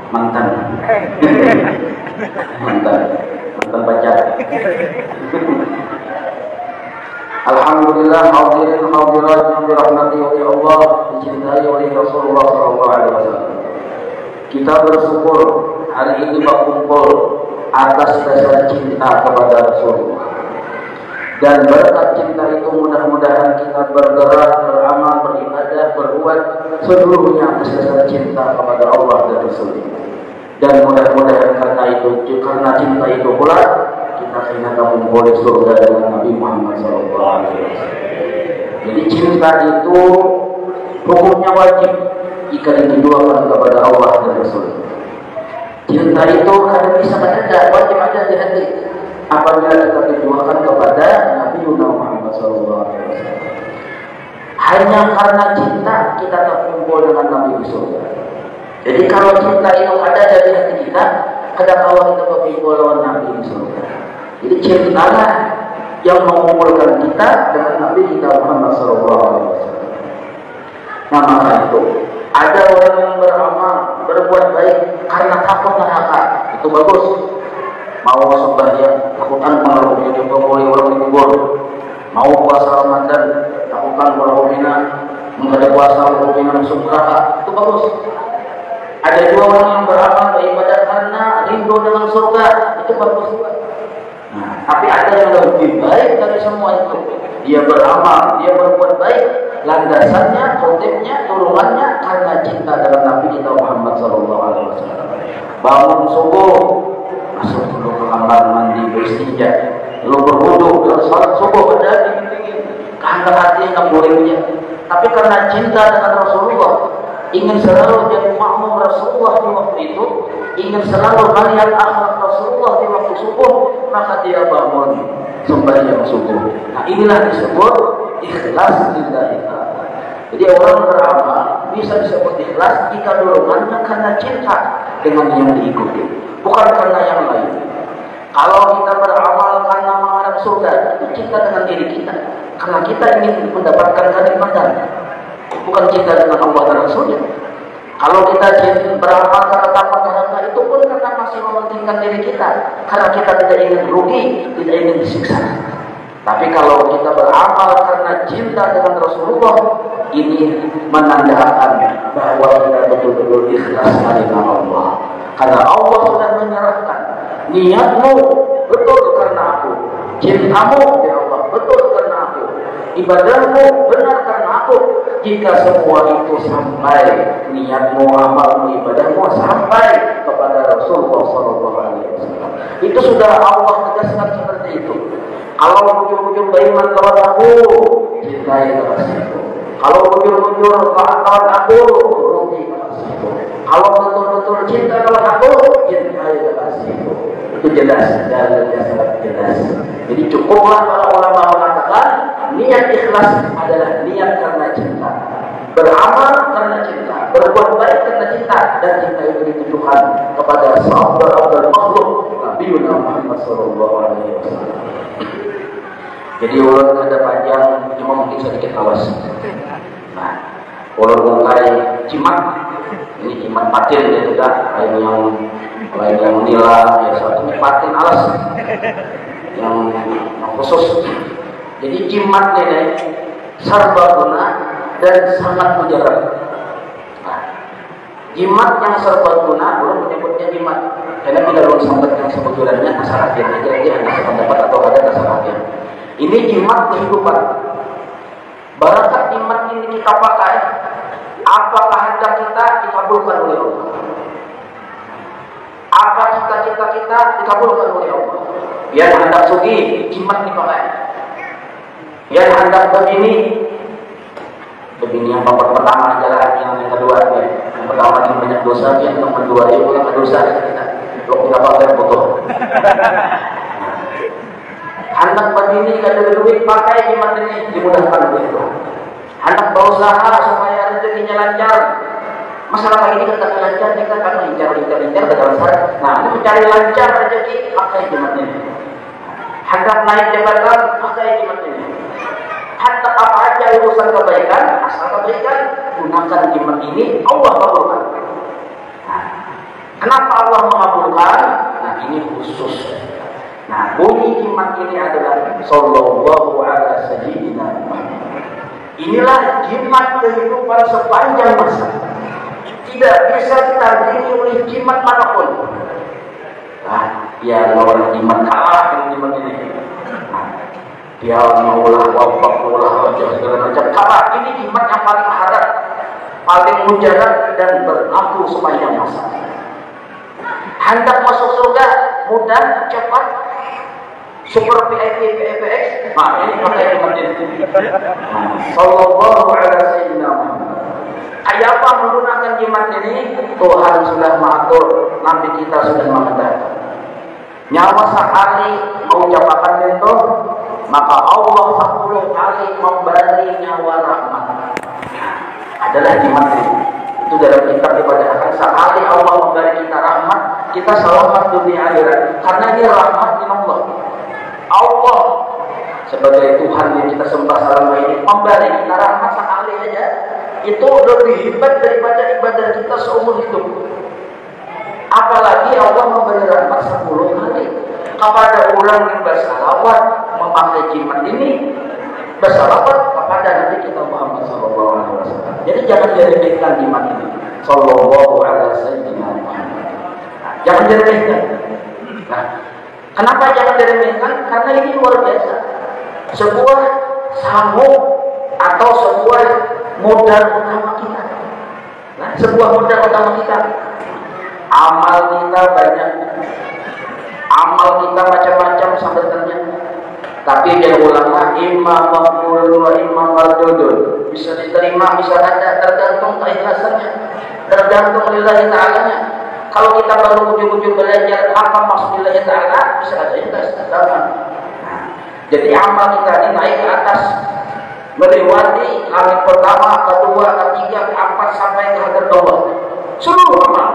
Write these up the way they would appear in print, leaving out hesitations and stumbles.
mantan mantan pacar. Alhamdulillah, hadirin hadirat yang dirahmati oleh Allah, dicintai oleh Rasulullah SAW. Kita bersyukur hari ini berkumpul atas dasar cinta kepada Rasulullah. Dan berkat cinta itu mudah-mudahan kita bergerak, beramal, beribadah, berbuat seluruhnya atas dasar cinta kepada Allah dan Rasulullah. Dan mudah-mudahan karena cinta itu pula kita ternyata memboleh surga dengan Nabi Muhammad SAW. Jadi cinta itu hukumnya wajib jika ditujukan kepada Allah dan Rasulullah. Cinta itu kadang bisa ada, wajib ada di hati apabila kita ditujukan kepada Nabi Muhammad SAW. Hanya karena cinta kita terkumpul dengan Nabi di surga. Jadi kalau cinta itu ada dari hati kita, kadang Allah kita berkumpul dengan Nabi di surga. Jadi cintalah yang mengumpulkan kita dengan Nabi kita Muhammad SAW. Nah maka itu ada orang yang beramal, berbuat baik karena takut neraka, itu bagus. Mau sembahyang, takutan pengaruh jadi pemulih orang dikubur. Mau puasa Ramadan, takutan berhubungan menghadap puasa berhubungan masuk neraka, itu bagus. Ada dua orang yang beramal beribadah karena rindu dengan surga, itu bagus juga. Nah, tapi ada yang lebih baik dari semua itu. Dia beramal, dia berbuat baik, landasannya, motifnya, turunannya karena cinta dengan Nabi kita Muhammad SAW. Bangun subuh, masuk dulu ke kamar mandi, beristinja, lalu berwudu, lalu salat subuh pada dingin-dingin, karena hati yang bolehnya. Tapi karena cinta dengan Rasulullah, ingin selalu jadi makmum Rasulullah di waktu itu, ingin selalu melihat akhlak Rasulullah di waktu subuh, maka dia bangun sembahyang subuh. Nah inilah disebut ikhlas lillahi ta'ala. Jadi orang beramal bisa disebut ikhlas jika dorongannya karena cinta dengan yang diikuti, bukan karena yang lain. Kalau kita beramal karena mengharap surga, itu cinta dengan diri kita, karena kita ingin mendapatkan kenikmatan, bukan cinta dengan Allah dan Rasulnya. Kalau kita beramal karena takut neraka, itu pun karena masih mementingkan diri kita, karena kita tidak ingin rugi, tidak ingin disiksa. Tapi kalau kita beramal karena cinta dengan Rasulullah, ini menandakan bahwa kita betul-betul ikhlas karena Allah. Karena Allah sudah menyerahkan niatmu betul karena aku, cintamu ya Allah betul karena aku, ibadahmu benar karena aku. Jika semua itu sampai, niatmu, amalmu, ibadahmu sampai kepada Rasulullah SAW, itu sudah Allah tegaskan seperti itu. Kalau bujur-bujur beriman kawan aku, cintai kekasihku. Kalau bujur-bujur kawan aku, rugi kekasihku. Kalau betul-betul cinta kawan aku, cintai kekasihku. Itu jelas, dalilnya sangat jelas. Jadi cukuplah para ulama mengatakan niat ikhlas adalah niat karena cinta, beramal karena cinta, berbuat baik karena cinta, dan cinta itu ditujukan kepada sahabat makhluk Nabi Muhammad SAW. Jadi ulun ada panjang, cuma mungkin sedikit awas. Nah, ulun bungkai cimat, ini cimat patin ya juga, lain yang nila, ya satunya patin alas, yang khusus. Jadi cimat ini serbaguna dan sangat mujarab. Nah, jimat yang serbaguna, belum menyebutnya jimat, karena tidak belum sampai yang sebetulnya dasar akhir aja, dia hanya sependapat atau ada dasar akhir. Ini jimat kehidupan. Barakat jimat ini kita pakai, apakah hendak kita dikabulkan oleh Allah? Apa cita-cita kita dikabulkan oleh Allah? Biar hendak sugi, jimat dipakai. Biar hendak begini yang pertama adalah yang kedua ya. Yang pertama yang banyak dosa, yang kedua ya ulang dosa kita. Kalau kita pakai foto. Anak begini kada duit pakai jimat ini, dimudahkan begitu. Anak berusaha supaya rezekinya lancar. Masalah ini kan tak lancar, kita kan lancar ke dalam syarat. Nah, itu cari lancar rezeki, pakai jimat ini. Hendak naik jabatan, pakai jimat ini. Hatta apa aja urusan kebaikan, asal kebaikan, gunakan jimat ini, Allah kabulkan. Nah, Kenapa Allah mengabulkan? Nah, ini khusus. Nah, bunyi jimat ini adalah sallallahu ala sayyidina Muhammad. Inilah jimat kehidupan sepanjang masa. Tidak bisa ditandingi oleh jimat manapun. Nah, dia lawan jimat kalah dengan jimat ini. Nah, dia maulah wafat, maulah wajah segala macam kalah. Ini jimat yang paling harap, paling mujarab dan berlaku sepanjang masa. Hendak masuk surga mudah, cepat, super VIP, VIPX. Nah, ini pakai jimat ini. Sallallahu alaihi wasallam. Apa menggunakan jimat ini? Tuhan sudah mengatur, Nabi kita sudah mengatakan. Nyawa sekali mengucapkan itu, maka Allah 10 kali memberi nyawa rahmat. Adalah jimat ini. Itu dalam kitab ibadah. Sekali Allah memberi kita rahmat, kita selamat dunia akhirat. Karena dia rahmat dari Allah. Allah sebagai Tuhan yang kita sembah selama ini memberi kita rahmat sekali aja. Itu lebih hebat daripada ibadah kita seumur hidup. Apalagi Allah memberi rahmat 10 kali kepada orang yang bersalawat memakai jimat ini, bersalawat kepada Nabi kita Muhammad SAW. Jadi jangan diremehkan jimat ini. Sallallahu alaihi wasallam. Jangan diremehkan. Nah, kenapa jangan diremehkan? Karena ini luar biasa. Sebuah sambung atau sebuah modal utama kita. Nah, sebuah modal utama kita. Amal kita banyak. Amal kita macam-macam sebenarnya. Tapi dia ulama imam maqbul wa imam mardudun. Bisa diterima, bisa ada, tergantung keikhlasannya. Tergantung lillahi ta'ala-nya. Kalau kita baru ujung-ujung belajar apa maksud lillahi ta'ala, bisa ada ikhlas. Jadi amal kita ini naik ke atas, melewati langit pertama, kedua, ketiga, keempat sampai ke hadrat Allah. Seluruh amal.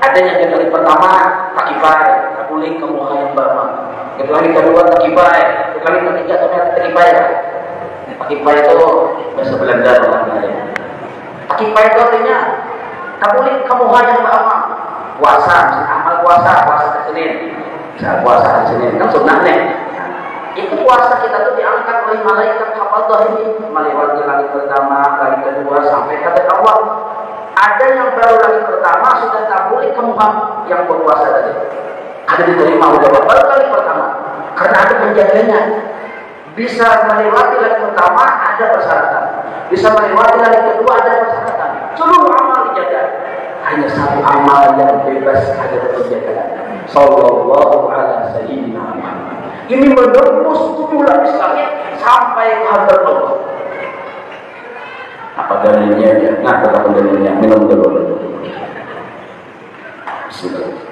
Adanya di langit pertama tak kipai, tak boleh kamu hayang bama. Di langit kedua tak kipai, di langit ketiga tak kipai. Tak kipai itu bahasa Belanda namanya. Tak kipai itu artinya tak boleh kamu hayang bama. Puasa, amal puasa ke Senin. Puasa hari Senin kan sunnahnya. Itu puasa kita tuh diangkat oleh malaikat hafadzah ini melewati langit pertama, langit kedua sampai ke Allah. Ada yang baru langit pertama sudah tak boleh kamu yang berpuasa tadi. Ada diterima udah baru kali pertama karena ada penjaganya. Bisa melewati langit pertama ada persyaratan. Bisa melewati langit kedua ada persyaratan. Seluruh amal dijaga. Hanya satu amal yang bebas ada penjagaan. Sallallahu alaihi wasallam. Ini menembus 7 lapis langit sampai ke hadrat Allah. Apa dalilnya ya? Nah, apa dalilnya? Minum dulu. Bismillah.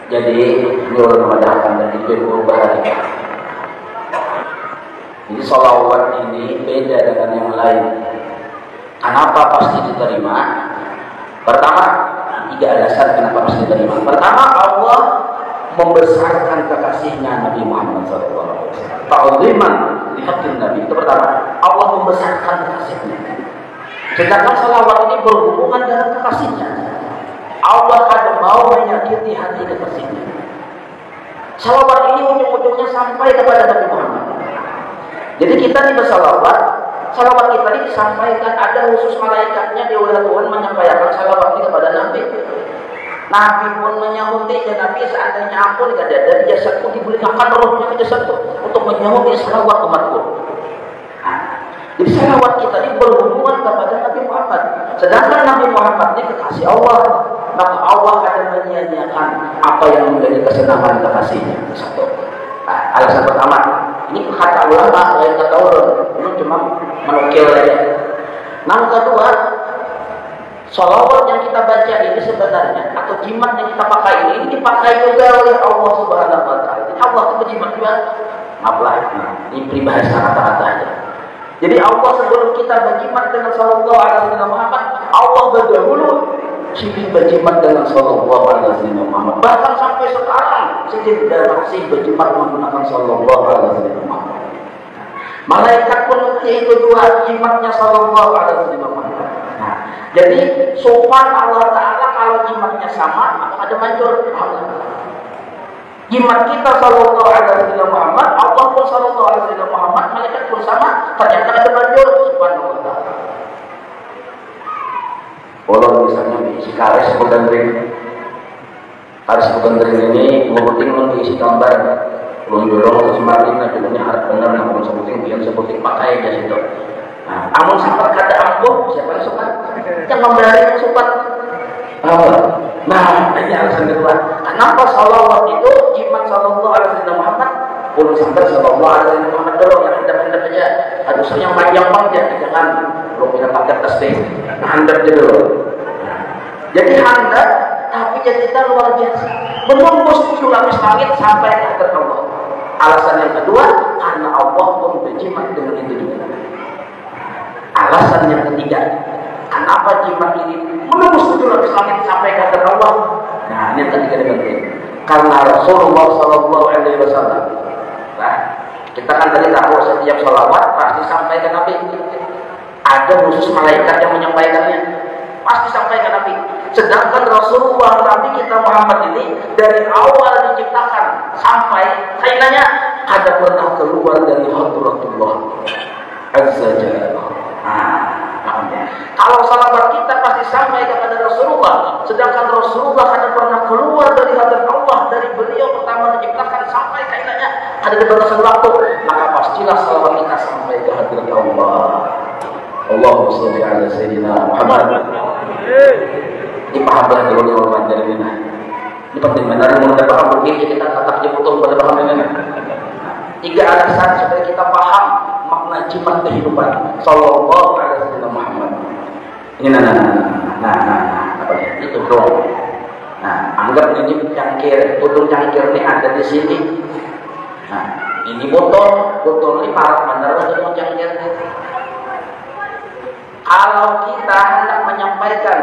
Jadi ini orang mengadakan dan itu bahari. Jadi sholawat ini beda dengan yang lain. Kenapa pasti diterima? Pertama, 3 alasan kenapa pasti diterima. Pertama, Allah membesarkan kekasihnya Nabi Muhammad SAW. Ta'ziman li haqqin Nabi. Itu pertama, Allah membesarkan kekasihnya. Sedangkan salawat ini berhubungan dengan kekasihnya. Allah kadang mau menyakiti hati kekasihnya. Salawat ini ujung-ujungnya sampai kepada Nabi Muhammad. Jadi kita ini bersalawat, salawat kita ini disampaikan, ada khusus malaikatnya di oleh Tuhan menyampaikan salawat ini kepada Nabi. Nabi pun menyahuti dan Nabi seandainya ampun tidak ada di jasadku diberikan rohnya ke jasadku untuk menyahuti salawat umatku. Jadi salawat kita ini berhubungan kepada Nabi Muhammad. Sedangkan Nabi Muhammad ini kekasih Allah, maka Allah akan menyia-nyiakan apa yang menjadi kesenangan kekasihnya. Satu. Nah, alasan pertama, ini kata ulama yang kata orang, ini cuma menukil saja. Nah, kedua, sholawat yang kita baca ini sebenarnya atau jimat yang kita pakai ini dipakai juga oleh Allah Subhanahu Wa Taala. Allah itu berjimat juga. Maaflah, ini peribahasa rata-rata aja. Jadi Allah sebelum kita berjimat dengan Sallallahu Alaihi Wasallam Muhammad, Allah berdahulu Sidin berjimat dengan Sallallahu Alaihi Wasallam Muhammad. Bahkan sampai sekarang Sidin masih berjimat menggunakan Sallallahu Alaihi Wasallam Muhammad. Malaikat pun itu juga jimatnya Sallallahu Alaihi Wasallam Muhammad. Jadi sopan Allah Ta'ala kalau jimatnya sama, maka ada manjur. Jimat kita sallallahu alaihi wasallam Muhammad, Allah pun sallallahu alaihi wasallam Muhammad, malaikat pun sama, ternyata ada manjur. Subhanallah Ta'ala. Kalau misalnya diisi kares pegandring, kares pegandring ini penting diisi gambar, belum dorong atau semakin, nah dulunya harap benar, namun sebutin biar sebutin pakai aja situ. Nah, amun sempat kata ampuh, siapa yang suka? Yang memberi yang suka. Nah, ini alasan kedua. Kenapa salawat itu jimat sallallahu alaihi wasallam Muhammad? Puluh sampai sallallahu alaihi wasallam Muhammad dulu yang handap-handap aja. Aduh, yang panjang-panjang, jangan belum punya paket testing. Handap aja dulu. Jadi handap, tapi jadi kita luar biasa. Menembus 7 lapis langit sampai ke hadirat Allah. Alasan yang kedua, karena Allah pun berjimat dengan itu juga. Alasan yang ketiga, kenapa jimat ini menembus 7 lapis langit sampai ke hadirat Allah? Nah, ini yang ketiga penting. Karena Rasulullah Sallallahu Alaihi Wasallam. Nah, kita kan tadi tahu setiap salawat pasti sampai ke Nabi. Ada khusus malaikat yang menyampaikannya, pasti sampai ke Nabi. Sedangkan Rasulullah Nabi kita Muhammad ini dari awal diciptakan sampai kayaknya ada pernah keluar dari hadratullah Azza Jalla. Kalau salawat kita pasti sampai kepada Rasulullah, sedangkan Rasulullah ada pernah keluar dari hadrat Allah, dari beliau pertama diciptakan sampai kayaknya ada di batasan waktu, maka pastilah salawat kita sampai ke hadrat Allah. Allahumma sholli ala sayyidina Muhammad. Dipahamkan dulu di orang dari ini. Ini penting benar yang mau paham begini kita tetap dibutuh pada paham ini. 3 alasan supaya kita paham makna jimat kehidupan sallallahu alaihi wasallam Muhammad. Ini apa ya? Itu dong. Nah, anggap ini cangkir, botol cangkir ini ada di sini. Nah, ini botol ini parah benar untuk cangkir. Kalau kita hendak menyampaikan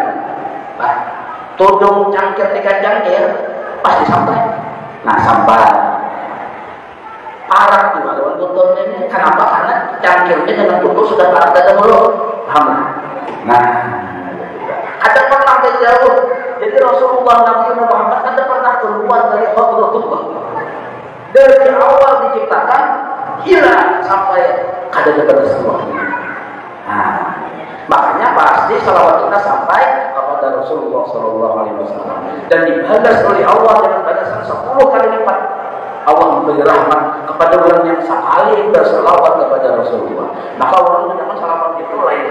tudung cangkir 3 cangkir pasti sampai. Nah, sampai parah juga dengan botolnya ini. Kenapa? Karena cangkirnya dengan botol sudah parah dari dulu. Paham? Nah, ada pernah jauh. Jadi Rasulullah Nabi Muhammad ada pernah keluar dari hadratullah. Dari awal diciptakan hilang sampai ada kepada semua. Nah, makanya pasti salawat kita sampai kepada Rasulullah Sallallahu Alaihi Wasallam dan dibalas oleh Allah dengan balasan 10 kali lipat. Allah memberi rahmat kepada orang yang sekali bersalawat kepada Rasulullah. Maka orang yang salawat itu lain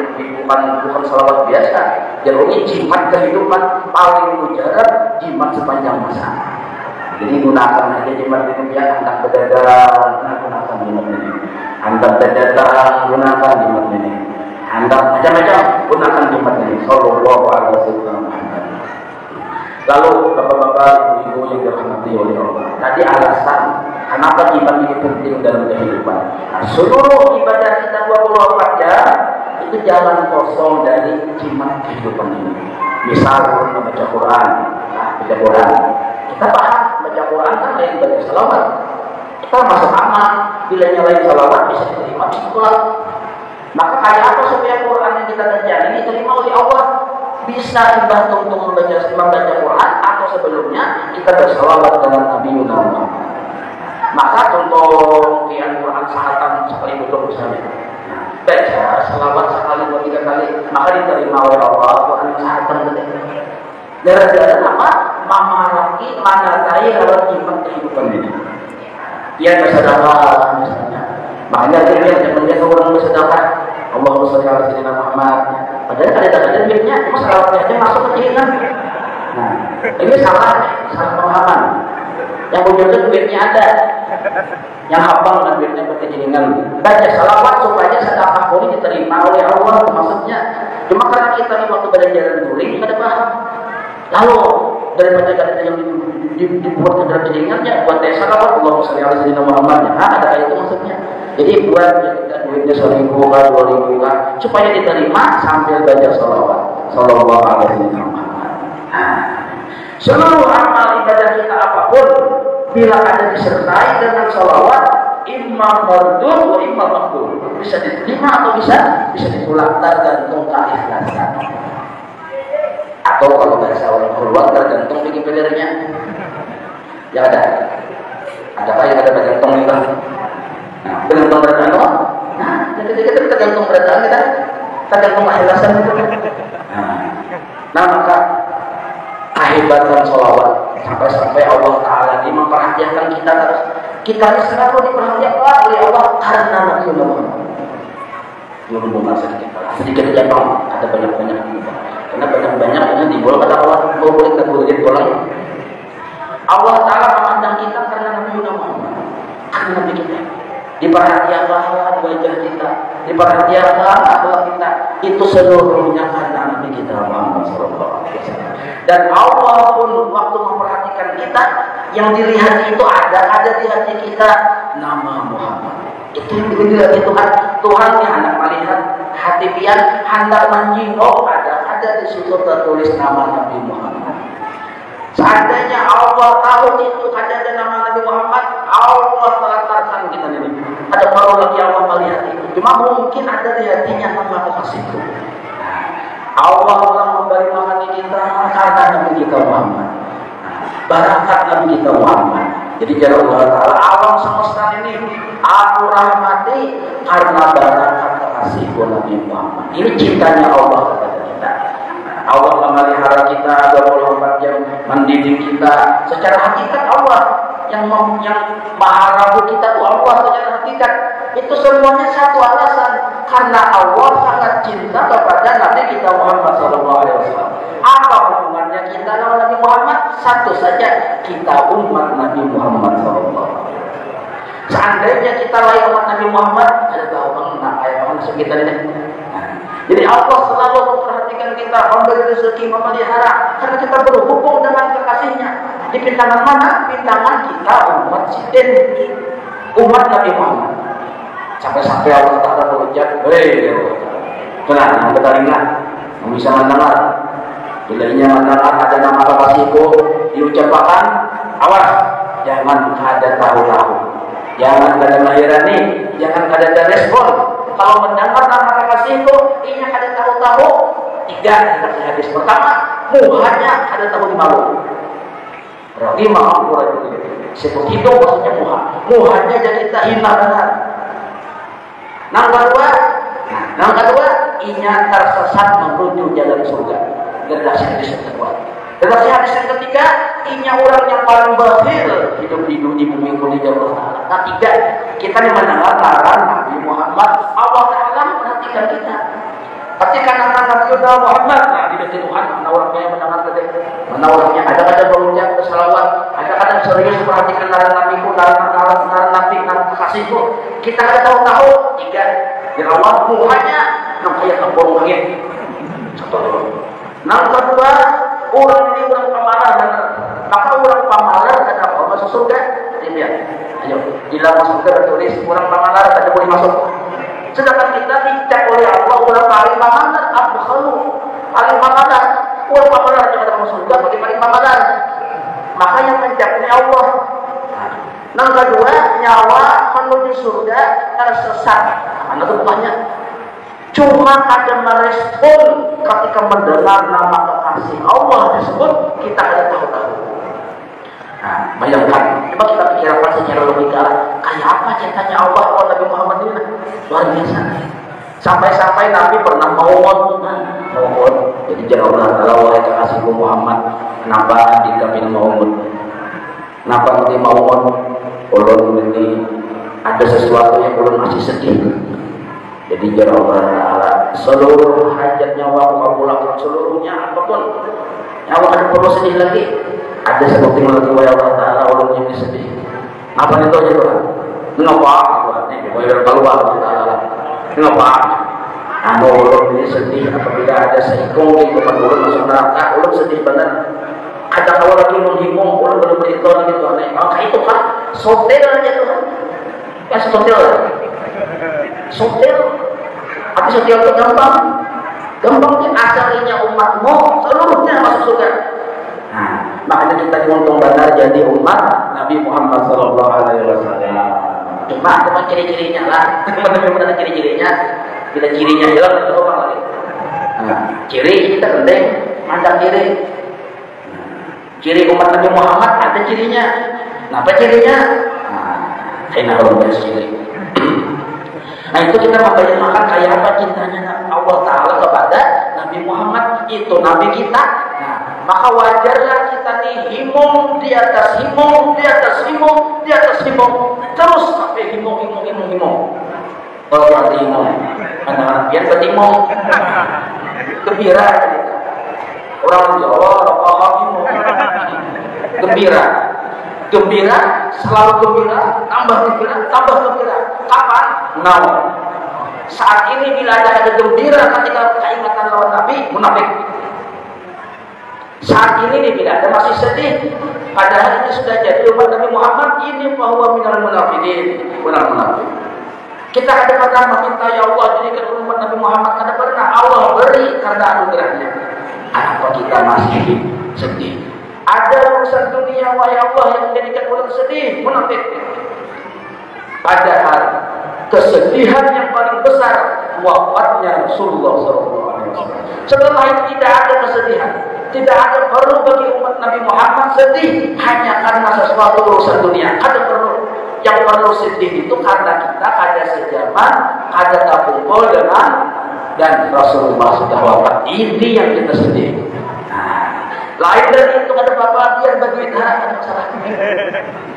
bukan salawat biasa. Jadi jimat kehidupan paling mujarab, jimat sepanjang masa. Jadi gunakan aja jimat ini ya, hendak berdagang, gunakan jimat ini. Hendak berdagang, gunakan jimat ini. Hendak macam-macam, gunakan jimat ini. Sallallahu alaihi wasallam. Lalu bapak-bapak, ibu-ibu yang dirahmati oleh Allah. Tadi alasan kenapa jimat ini penting dalam kehidupan. Nah, seluruh ibadah kita 24 jam itu jangan kosong dari jimat kehidupan ini. Misal membaca Quran, baca Quran. Kita paham baca Quran kan lain baca salawat. Kita masuk amal, bila nyalain salawat bisa diterima bisa pulang. Maka kayak apa supaya Quran yang kita baca ini diterima oleh Allah? Bisa dibantu untuk membaca Quran atau sebelumnya kita bersalawat dengan Nabi Muhammad. Maka contoh kian Quran sahatan sekali duduk misalnya, baca salawat sekali 2-3 kali, maka diterima oleh Allah Quran sahatan tadi. Gara-gara apa? Memaraki manatai lewat jimat kehidupan ini. Ia bersedekah misalnya. Makanya dia menjaga orang bersedekah. Allahumma sholli ala sayyidina Muhammad. Padahal kadang-kadang duitnya cuma salawatnya aja masuk ke kiri kan. Nah, ini salah pemahaman. Yang wujudnya duitnya ada, yang hafal dengan duitnya berkejiringan. Baca salawat supaya sedekah ini diterima oleh Allah maksudnya. Cuma karena kita ini waktu belajar guling nggak ada paham. Lalu daripada kata yang dibuat ke dalam kejiringannya, buat salawat Allahumma sholli ala sayyidina Muhammad. Nah, ada itu maksudnya. Jadi buat duitnya 1.000 kan 2.000 kan supaya diterima sambil baca salawat sallallahu alaihi wasallam. Seluruh amal ibadah kita apapun bila ada disertai dengan salawat imma mardud wa imma maqbul, bisa diterima atau bisa ditolak tergantung keikhlasan. Atau kalau bahasa orang keluar tergantung Wikipedia-nya. Ya ada. Adakah yang ada tergantung itu? Nah, tergantung beragama. Nah, kita tergantung beragama kita, tergantung keikhlasan itu. Nah, maka kehebatan sholawat sampai Allah Taala ini memperhatikan kita terus. Kita ini selalu diperhatikan oleh Allah karena Nabi Muhammad. Belum sedikit aja bang, ada banyak. Karena banyak dibuat kata Allah, boleh terbuat pulang. Allah Taala memandang kita karena Nabi Muhammad, karena Nabi kita. Diperhatikan wajah kita, diperhatikan akhlak kita, itu seluruhnya karena Nabi kita Muhammad SAW. Dan Allah pun waktu memperhatikan kita, yang dilihat itu ada di hati kita nama Muhammad. Itu yang dilihat Tuhan. Tuhan yang hendak melihat hati pian, hendak menjingok ada di situ tertulis nama Nabi Muhammad. Seandainya Allah tahu itu ada nama Nabi Muhammad, Allah telantarkan kita ini. Ada baru lagi Allah melihat itu. Cuma mungkin ada di hatinya nama kekasihku. Allah telah memberi makan kita karena Nabi kita Muhammad. Barakat Nabi kita Muhammad. Jadi jalla Allah Ta'ala alam semesta ini aku rahmati karena barakat kekasihku Nabi Muhammad. Ini cintanya Allah kepada kita. Allah memelihara kita 24 jam, mendidik kita secara hakikat. Allah yang maha rabu kita itu Allah secara hakikat. Itu semuanya satu alasan, karena Allah sangat cinta kepada Nabi kita Muhammad SAW. Apa hubungannya kita dengan Nabi Muhammad? Satu saja, kita umat Nabi Muhammad SAW. Seandainya kita layak umat Nabi Muhammad, ada tahu bang, ayat sekitar ini. Jadi Allah selalu memperhatikan kita, memberi rezeki, memelihara, karena kita berhubung dengan kekasihnya. Di pintangan mana? Pintangan kita umat Sidin, umat Nabi Muhammad. Sampai-sampai Allah Ta'ala berucap, hei, tenang, yang kita ingat, yang bisa mendengar. Bila ini mendengar ada nama kekasihku diucapkan, awas, jangan ada tahu-tahu, jangan ada lahirani, jangan ada respon. Kalau mendengar nama kekasihku, ini ada tahu-tahu. Tiga hadis pertama, muhanya ada tahu di malu. Berarti maaf itu. Sebut itu maksudnya muhanya jadi tak hina benar. Yang kedua, inya tersesat menuju jalan surga. Generasi hadis yang kedua. Generasi hadis yang ketiga, inya orang yang paling bakhil hidup di bumi kulit Allah Ta'ala. Ketiga, kita mendengar larangan Nabi Muhammad, Allah Ta'ala perhatikan kita. Ketika Nabi Muhammad, nah di dekat Tuhan, mana orangnya yang mendengar gede, mana orangnya ada berucap bersalawat, ada serius perhatikan larangan Nabiku, larangan Nabi, kekasihku. Kita ada tahu-tahu. Tiga, dirawat muhanya, namanya kampung langit. Yang kedua, orang ini orang pemalar, maka orang pemalar kata Allah masuk surga. Lihat, ayo, bila masuk surga tertulis orang pemalar kata boleh masuk. Sedangkan kita dicap oleh Allah orang paling pemalar, abkhalu, paling pemalar. Orang pemalar jangan masuk surga bagi paling pemalar. Maka yang mencapnya Allah. Yang kedua, nyawa menuju surga tersesat. Mana itu banyak. Cuma ada merespon ketika mendengar nama kekasih Allah disebut, kita ada tahu-tahu. Nah, bayangkan, coba kita pikirkan secara logika, kayak apa cintanya Allah kepada Nabi Muhammad ini? Luar biasa. Sampai-sampai Nabi pernah mau jadi jangan Allah Ta'ala wahai kekasihku Muhammad, kenapa dikabin mau kenapa nanti mau ulun ini ada sesuatu yang ulun masih sedih. Jadi jangan Allah Ta'ala seluruh hajat nyawa kabulkan seluruhnya apapun nyawa ada perlu sedih lagi, ada sebuting lagi wahai Allah Ta'ala ulun yang sedih. Apa itu aja Tuhan? Mengapa? Ini wahai keluar Allah Ta'ala. Mengapa? Anu ulun ini sedih apabila ada seikung di tempat ulun masuk neraka, ulun sedih benar. Ada kau lagi menghimung, ulun belum beritahu lagi Tuhan. Maka itu kan sotel aja Tuhan. Ya sotel. Sotel. Tapi sotel itu gampang. Gampangnya asalnya umatmu seluruhnya masuk surga. Nah, makanya kita diuntung benar jadi umat Nabi Muhammad SAW. Cuma ciri-cirinya lah. Benar ciri-cirinya. Bila cirinya hilang itu apa lagi? Nah, ciri kita penting mandang kiri. Ciri umat Nabi Muhammad ada cirinya. Nah, apa cirinya? Nah, ciri. Nah, itu kita membayangkan kayak apa cintanya Allah Ta'ala kepada Nabi Muhammad, itu Nabi kita. Nah, maka wajarlah kita nih himung di atas himung, di atas himung, di atas himung, terus sampai himung. Kalau ada himung, anak-anak biar berhimung, gembira kita. Orang Jawa, orang himung, gembira, selalu gembira, tambah gembira. Kapan? Now. Saat ini bila ada gembira ketika keingatan lawan Nabi, munafik. Saat ini nih bila ada masih sedih, padahal ini sudah jadi umat Nabi Muhammad, ini bahwa minal munafikin, munafik. Kita ada pernah meminta ya Allah jadikan umat Nabi Muhammad, ada pernah Allah beri karena anugerahnya. Apa kita masih sedih? Ada urusan dunia wahai Allah yang menjadikan orang sedih, munafik. Padahal kesedihan yang paling besar wafatnya Rasulullah SAW. Setelah itu tidak ada kesedihan, tidak ada perlu bagi umat Nabi Muhammad sedih hanya karena sesuatu urusan dunia. Ada perlu. Yang perlu sedih itu karena kita ada sejaman, ada tak kumpul dengan dan Rasulullah sudah wafat. Ini yang kita sedih. Lain dari itu ada bapak biar bagi ada masalah.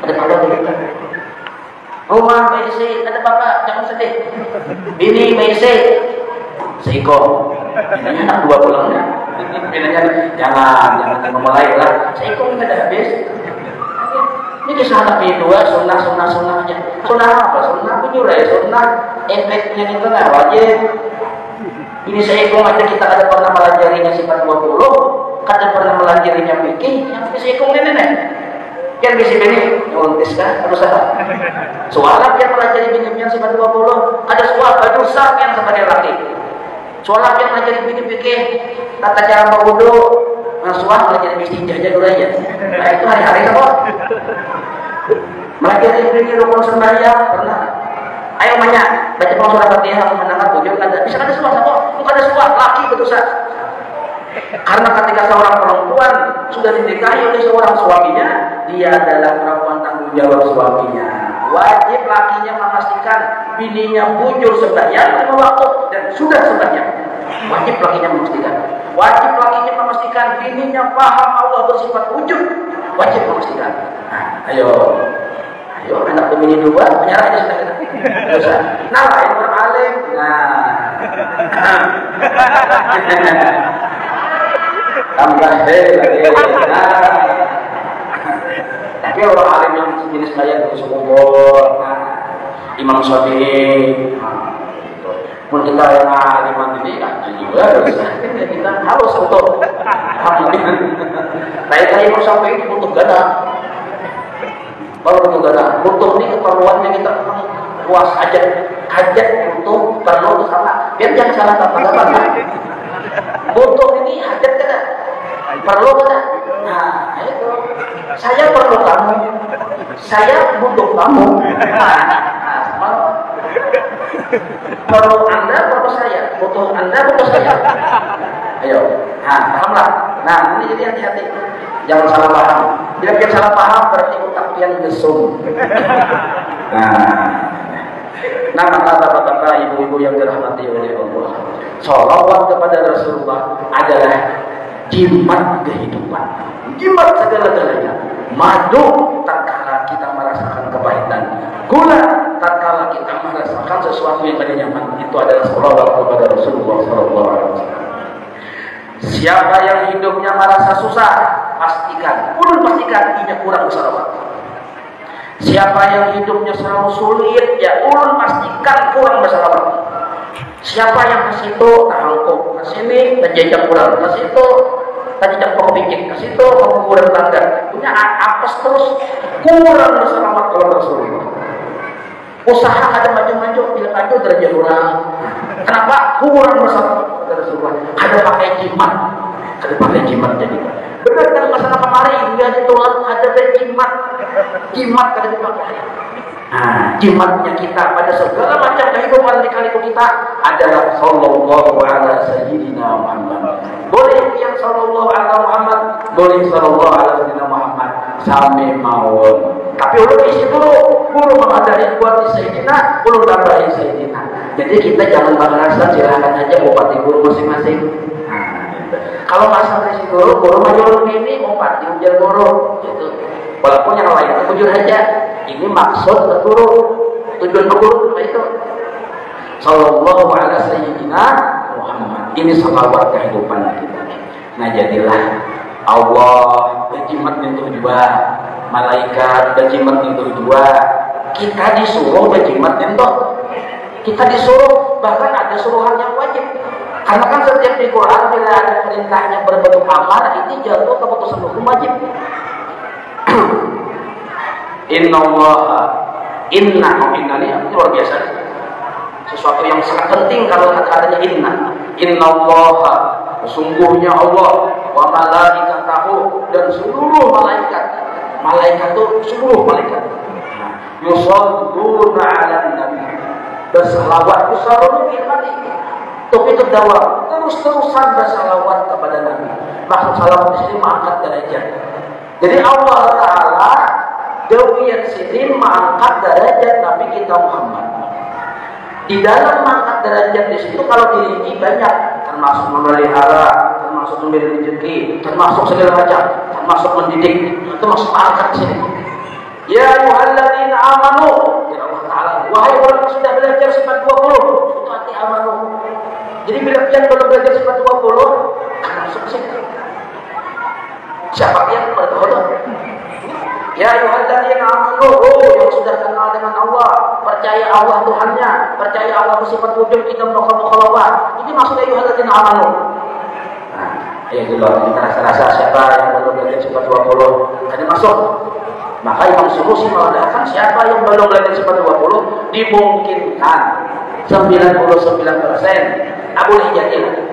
Ada bapak begitu. Rumah Maisi ada bapak jangan sedih. Bini Maisi seiko. Ini anak 2 bulannya. Binanya jangan memulai lah. Seiko nggak ada habis. Ini kisah Nabi 2 sunnahnya. Sunnah apa? Sunnah penyurai, sunnah efeknya itu nggak wajib. Ini seiko aja kita ada pernah melajarinya sifat 20. Kadang pernah melajarinya fikih, yang bisa ikut nenek. Yang bisa bini, nyuntis kan, berusaha. Soalnya yang melajari bini yang sifat 20, ada soal baju sah yang sebagai laki. Soalnya yang melajari bini fikih, tata cara berwudu, soal melajari istinja aja dulu aja. Nah itu hari-hari apa? Melajari bini rukun sembahyang pernah. Ayo banyak, baca surah Fatihah, mendengar tujuh ada. Bisa ada soal apa? Bukan ada soal laki berdosa. Karena ketika seorang perempuan sudah dinikahi oleh seorang suaminya, dia adalah perempuan tanggung jawab suaminya. Wajib lakinya memastikan bininya bujur sembahyang 5 waktu dan sudah sembahyang. Wajib lakinya memastikan. Wajib lakinya memastikan bininya paham Allah bersifat wujud. Wajib memastikan. Nah, ayo anak bini 2 menyerah aja sudah kita. Dosa. Nah, yang beralim. Tambah lagi. Tapi orang alim yang jenis saya itu sekumpul. Imam Syafi'i. Pun kita yang aliman ini kan juga kita harus untuk kayak Imam Syafi'i butuh gada. Kalau butuh gada, butuh ini keperluannya kita luas hajat untuk perlu sama. Biar jangan salah kata-kata. Butuh ini hajat kan? Perlu kan? Nah itu saya perlu kamu, saya butuh kamu. Perlu Anda, perlu saya, butuh Anda, butuh saya. Ayo, pahamlah. Nah ini jadi hati-hati, jangan salah paham. Bila kita salah paham berarti otak yang gesum. Nah kata-kata ibu-ibu yang dirahmati oleh Allah, sholawat kepada Rasulullah adalah jimat kehidupan, jimat segala-galanya. Madu tatkala kita merasakan kepahitan, gula tatkala kita merasakan sesuatu yang tidak nyaman, itu adalah sholawat kepada Rasulullah SAW. Siapa yang hidupnya merasa susah, pastikan ia kurang bersalawat. Siapa yang hidupnya selalu sulit, ya ulun pastikan kurang bersalawat. Siapa yang ke situ tahangkuk, ke sini terjejak kurang, ke situ terjejak pokok-picik, ke situ pengukuran tangga, punya apes terus, kurang bersalawat kalau Rasulullah. Usaha ada maju-maju, bila maju derajat kurang. Kenapa? Kurang bersalawat kepada Rasulullah. Ada pakai jimat jadi. Benar kan masalah kemarin, dia ditolak ada jimat kada dipakai. Nah, jimatnya kita pada segala macam kehidupan di kali kita adalah sallallahu ala sayyidina Muhammad. Boleh yang sallallahu ala Muhammad, boleh sallallahu alaihi Muhammad sampai mawon. Tapi ulun isi dulu, guru mengadain buat Sayyidina, ulun tambahin Sayyidina. Jadi kita jangan merasa silakan aja bupati guru masing-masing. Kalau masalah isi guru majul ini bupati ujar guru, gitu. Walaupun yang lain itu jujur aja, ini maksud guru, tujuan guru itu. Sallallahu alaihi Sayyidina Muhammad. Ini salawat kehidupan kita. Nah jadilah Allah berjimat itu dua, malaikat berjimat itu dua, kita disuruh berjimat itu, kita disuruh, bahkan ada suruhan yang wajib. Karena kan setiap di Quran bila ada perintahnya berbentuk amar, itu jatuh keputusan hukum wajib. Inna ini luar biasa, sesuatu yang sangat penting kalau katanya inna Allah, sesungguhnya Allah, wa malaikatahu, dan seluruh malaikat itu seluruh malaikat yusalluna 'alan nabi, bersalawat usallu fil nabi, itu dakwah terus-terusan bersalawat kepada nabi. Maksud salawat di sini mengangkat derajat. Jadi Allah Taala Dawiyan sini mengangkat derajat Nabi kita Muhammad. Di dalam mengangkat derajat di situ kalau dirinci banyak, termasuk memelihara, termasuk memberi rezeki, termasuk segala macam, termasuk mendidik, itu masuk angkat sini. Ya ayyuhalladzina amanu, ya Allah Taala, wahai orang yang sudah belajar sifat 20, itu arti amanu. Jadi bila kalian belum belajar sifat 20, masuk sini. Siapa yang berdoa? Ya ayyuhalladzina amanu, yang sudah kenal dengan Allah, percaya Allah Tuhannya, percaya Allah bersifat wujud, kita mukhalafah. Ini maksudnya ayyuhalladzina amanu. Nah, ya gitu loh, kita rasa-rasa siapa yang belum belajar sifat 20, tadi masuk. Maka Imam Sunusi mengatakan siapa yang belum belajar sifat 20 dimungkinkan 99%.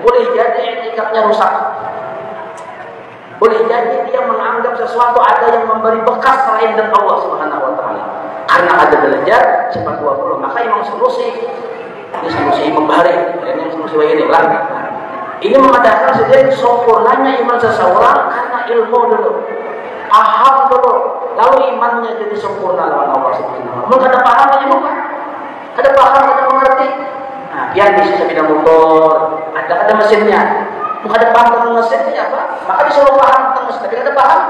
Boleh jadi etikatnya rusak. Boleh jadi dia menganggap sesuatu ada yang memberi bekas selain dari Allah Subhanahu wa taala. Karena ada belajar sifat 20. Maka Imam Sunusi, ini Sunusi Imam Bahari, ini Sunusi ini lah. Ini mengatakan sejak sempurnanya iman seseorang karena ilmu dulu, paham dulu, lalu imannya jadi sempurna lawan Allah Subhanahu wa taala. Kada paham aja bukan? Kada paham, kada mengerti. Nah, biar bisa sepeda motor, ada mesinnya. Bukan ada paham tentang mesinnya apa? Maka disuruh paham tentang mesin, tapi ada paham.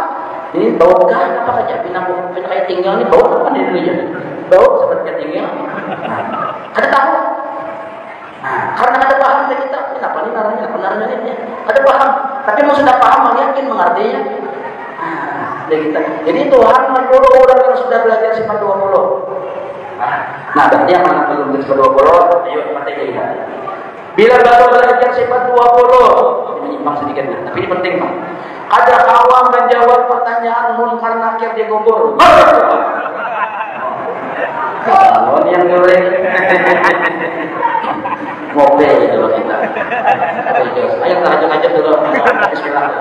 Ini bau kan apa saja? Pinang kayak tinggal ini bau apa di Indonesia? Bau seperti kayak tinggal. Ada tahu? Nah, karena ada paham kita, kenapa ini naranya? Benarnya ini? Ada paham, tapi mau sudah paham, yakin mengertinya. Jadi Tuhan menyuruh orang yang sudah belajar sifat 20. Nah, berarti yang mana belum belajar sifat 20? Ayo mati kita. Bila baru belajar sifat 20, ini menyimpang sedikit, tapi ini penting, Pak. Ada kawan menjawab pertanyaan munkar nakir di kubur. Oh, ini yang goreng. Ngobrol dulu kita. Ayo tajam-tajam dulu. Bismillah.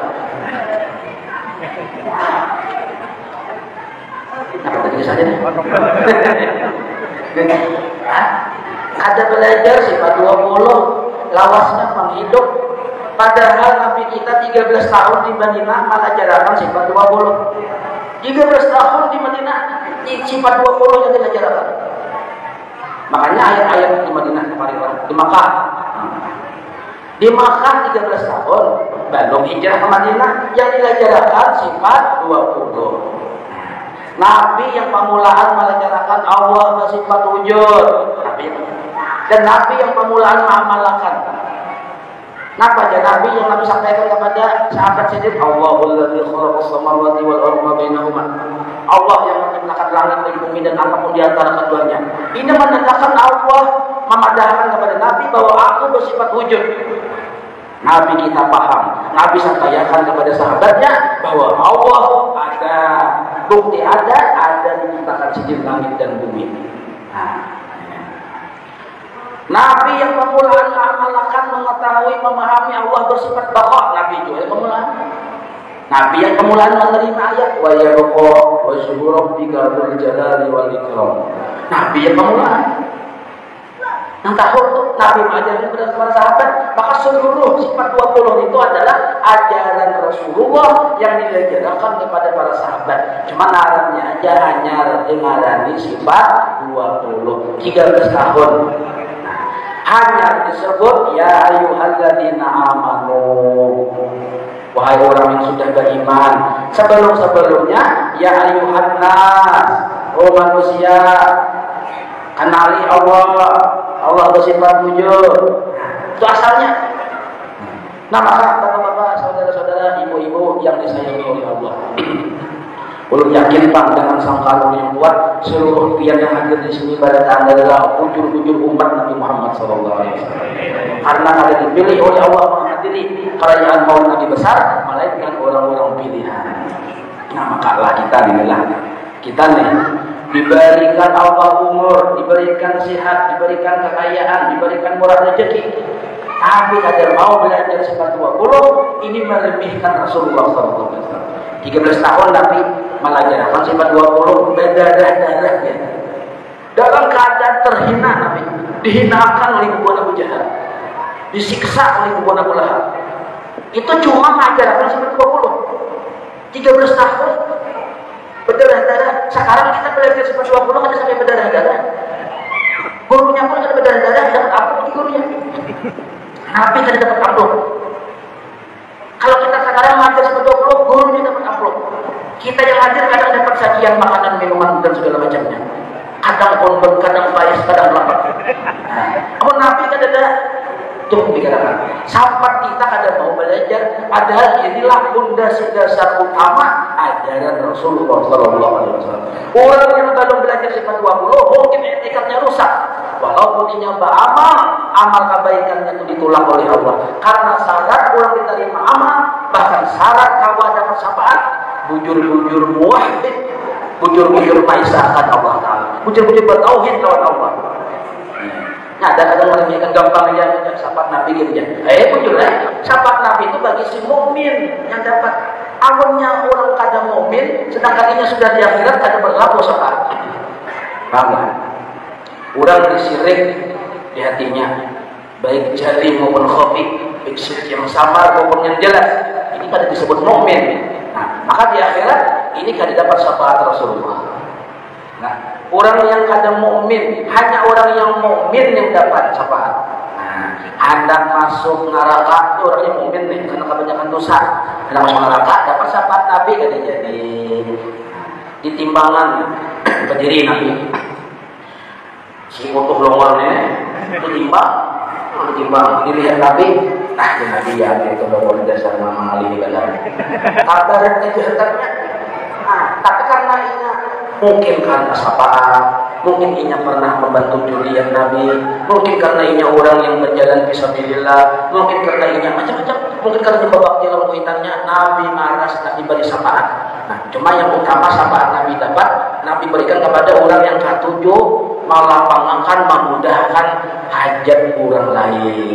Apa tadi saja nih? Ada belajar sifat 20, lawasnya menghidup. Padahal Nabi kita 13 tahun di Madinah malah jarangkan sifat 20. 13 tahun di Madinah, sifat 20 yang diajarkan. Makanya ayat-ayat di Madinah kemarin, di Makkah. Di Makkah 13 tahun, belum hijrah ke Madinah, yang diajarkan sifat 20. Nabi yang pemulaan mengajarkan Allah bersifat wujud. Dan Nabi yang pemulaan mengamalkan. Kenapa aja Nabi yang Nabi sampaikan kepada sahabat sendiri, Allahul ladzi khalaqas samawati wal arda bainahuma. Allah yang menciptakan langit dan bumi dan apapun di antara keduanya. Ini menandakan Allah memadahkan kepada Nabi bahwa aku bersifat wujud. Nabi kita paham, Nabi sampaikan kepada sahabatnya bahwa Allah ada, bukti ada diciptakan sejak langit dan bumi. Nabi yang pemulaan mengamalkan, mengetahui, memahami Allah bersifat baqa. Nabi juga yang pemulaan. Nabi yang pemulaan menerima ayat wa yabqa wajhu rabbika dzul jalali wal ikram. Nabi yang pemulaan. Yang tahu Nabi mengajarkan kepada para sahabat, maka seluruh sifat 20 itu adalah ajaran Rasulullah yang diajarkan kepada para sahabat. Cuma ngarannya aja hanya ngarani sifat 13 tahun. Hanya disebut ya ayyuhalladzina amanu, wahai orang yang sudah beriman. Sebelum-sebelumnya ya ayyuhan nas, oh manusia, kenali Allah. Allah bersifat wujud. Itu asalnya. Nah maka bapak-bapak, saudara-saudara, ibu-ibu yang disayangi oleh Allah, ulun yakin Pak dengan sangkaan yang kuat, seluruh pian yang hadir di sini pada adalah ujur-ujur umat Nabi Muhammad SAW. Karena ada dipilih oleh Allah menghadiri perayaan Maulid Nabi besar, melainkan orang-orang pilihan. Nah makalah kita nih diberikan Allah umur, diberikan sehat, diberikan kekayaan, diberikan murah rezeki. Tapi kadang mau belajar sifat 20, ini meremehkan Rasulullah SAW. 13 tahun Nabi mengajarkan sifat 20, berdarah-darahnya. Dalam keadaan terhina Nabi, dihinakan oleh kubuan Abu Jahal, disiksa oleh kubuan Abu Lahab. Itu cuma mengajarkan sifat 20. 13 tahun berdarah-darah. Sekarang kita belajar sifat 20 ada sampai berdarah-darah. Gurunya pun ada berdarah-darah, dapat amplop di gurunya. Nabi tidak dapat amplop. Kalau kita sekarang mengajar sifat 20, gurunya dapat amplop. Kita yang hadir kadang dapat sajian makanan, minuman dan segala macamnya. Kadang pun, kadang payah, kadang lapar. Oh Nabi kan ada cukup dikatakan. Sahabat kita kadang mau belajar, padahal inilah dasar utama ajaran Rasulullah SAW. Orang yang belum belajar sifat 20 mungkin etikatnya rusak. Walaupun dia amal kebaikannya itu ditolak oleh Allah. Karena syarat orang diterima amal, bahkan syarat kawan dapat syafaat, bujur-bujur muwahhid, bujur-bujur mengisahkan Allah Ta'ala, bujur-bujur bertauhid lawan Allah. Nah, ada orang yang gampang aja syafaat Nabi gitu ya. Bujur syafaat Nabi itu bagi si mukmin yang dapat. Awalnya orang kadang mukmin, sedangkan ini sudah di akhirat kadang berlaku syafaat. Paham? Orang disirik di hatinya, baik jali maupun khafi, baik syirik yang samar maupun yang jelas. Ini pada disebut mukmin. Nah, maka di akhirat ini kan dapat syafaat Rasulullah. Nah, orang yang kadang mukmin, hanya orang yang mukmin yang dapat syafaat. Nah, hendak masuk neraka itu orang yang mukmin nih, karena kebanyakan dosa. Hendak masuk neraka dapat syafaat Nabi kan jadi di timbangan berdiri Nabi. Si utuh longornya ditimbang dilihat Nabi, Nabi ya itu longor dasar nama Ali badan. Kata kejahatannya. Nah, tapi karena ini mungkin karena syafaat, mungkin inya pernah membantu jurian Nabi, mungkin karena inya orang yang berjalan fisabilillah, mungkin karena inya macam-macam, mungkin karena berbakti dalam kuitannya Nabi maras, Nabi beri syafaat. Nah, cuma yang utama syafaat Nabi dapat, Nabi berikan kepada orang yang ketujuh, melapangkan, memudahkan hajat orang lain.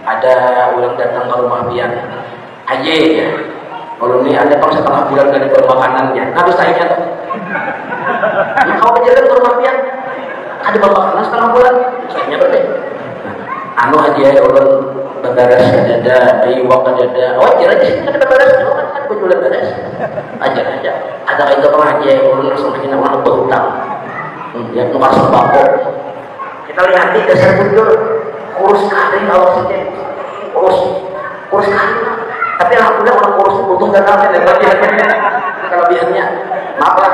Ada orang datang ke rumah pian, haji ya. Kalau ini ada pang setengah bulan dari makanannya, Nabi tanya tuh. Nah, kau berjalan ke rumah pian, ada makanan setengah bulan, saya berbeda. Anu haji ya orang berdaras ada, bayi waktu ada. Oh wajar aja sih ada berdaras, kan berjualan beres. Ajar aja. Ada itu kalau haji ya orang langsung kita mau berhutang. Ya tukar sembako. Kita lihat di dasar bujur, kurus kali kalau saja, kurus kali. Tapi alhamdulillah orang kurus butuh dan apa dan kelebihannya. Maaf lah,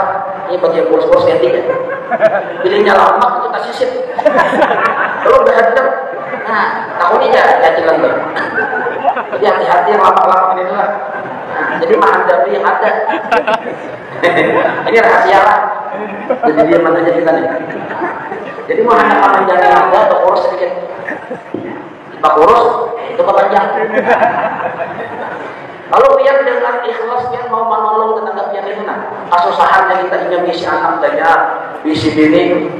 ini bagi yang kurus ganti ya. Pilihnya lama itu kasih sip. Kalau udah hadap, nah tahun ini ya lembar. Jadi hati-hati yang lama-lama ini lah. Jadi menghadapi yang ada. Ini rahasia lah. Jadi dia mana aja kita nih. Jadi mau hendak menjadi ada atau kurus sedikit. Pak kurus itu kepanjang. Kalau pian dengan ikhlas pian mau menolong tetangga pian itu nah, kasusahannya kita ingin misi anak banyak, misi bini.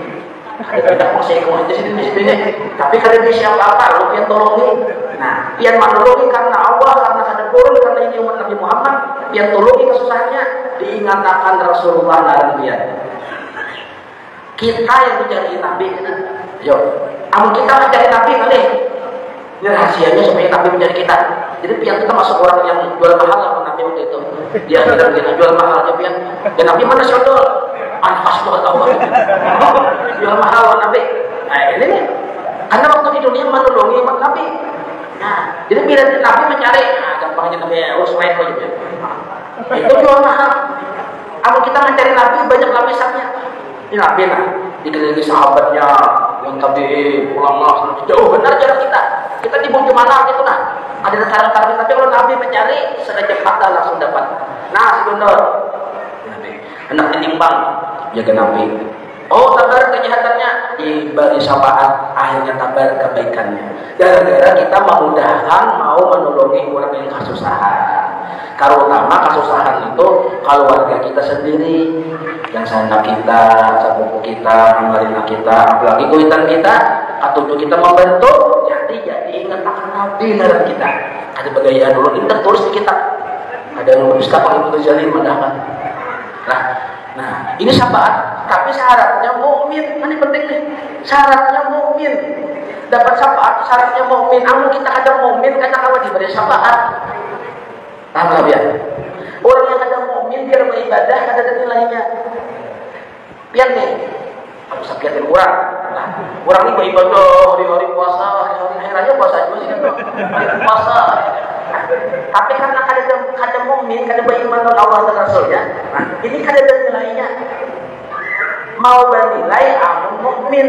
Ada tidak masih ikut aja sini misi bini. Tapi kalau misi apa lu pian tolongin. Nah, pian menolongi karena Allah, karena ada turun, karena ini umat Nabi Muhammad, pian tolongi kasusahannya, diingatkan Rasulullah dan pian. Kita yang mencari Nabi, yo, amun kita mencari Nabi kali, Ini rahasianya supaya Nabi mencari kita. Jadi pian kita masuk orang yang jual mahal apa Nabi waktu itu. Dia bilang kita jual mahal aja pian. Dan Nabi mana sodol? Pas tuh tahu. Jual mahal Nabi. Nah ini nih. Karena waktu di dunia menolongi umat Nabi. Nah, jadi bila Nabi mencari, nah gampangnya Nabi urus lain kok gitu. Nah, itu jual mahal. Kalau kita mencari Nabi banyak lapisannya. Ini Nabi lah, dikelilingi sahabatnya yang tadi pulang jauh benar jarak kita. Kita di bumi mana gitu nah. Ada karang-karang tapi kalau Nabi mencari sekejap mata langsung dapat. Nah, sebentar. Nabi hendak ditimbang jaga Nabi. Oh, tabar kejahatannya diberi syafaat, akhirnya tabar kebaikannya. Gara-gara kita memudahkan mau menolongi orang yang kesusahan. Terutama kesusahan itu kalau warga kita sendiri, yang sanak kita, sepupu kita, marina kita, apalagi kuitan kita, atau kita membantu, jadi ingat akan Nabi dalam kita. Ada bagaian dulu ini tertulis di kitab. Ada yang menulis kapal Ibnu Ghazali mendahkan. Nah, ini syafaat, tapi syaratnya mukmin. Ini penting nih. Syaratnya mukmin. Dapat syafaat, syaratnya mukmin. Amun kita ada mukmin karena kalau diberi syafaat. Paham ya? Orang yang ada mukmin biar beribadah ada nilainya. Biar nih, harus sakitin orang. Nah, orang ini beribadah hari-hari puasa, hari-hari raya puasa juga sih kan. Puasa. Tapi karena kada mukmin, kada beriman dengan Allah dan Rasulnya, nah, ini kada ada nilainya. Mau bernilai amun mukmin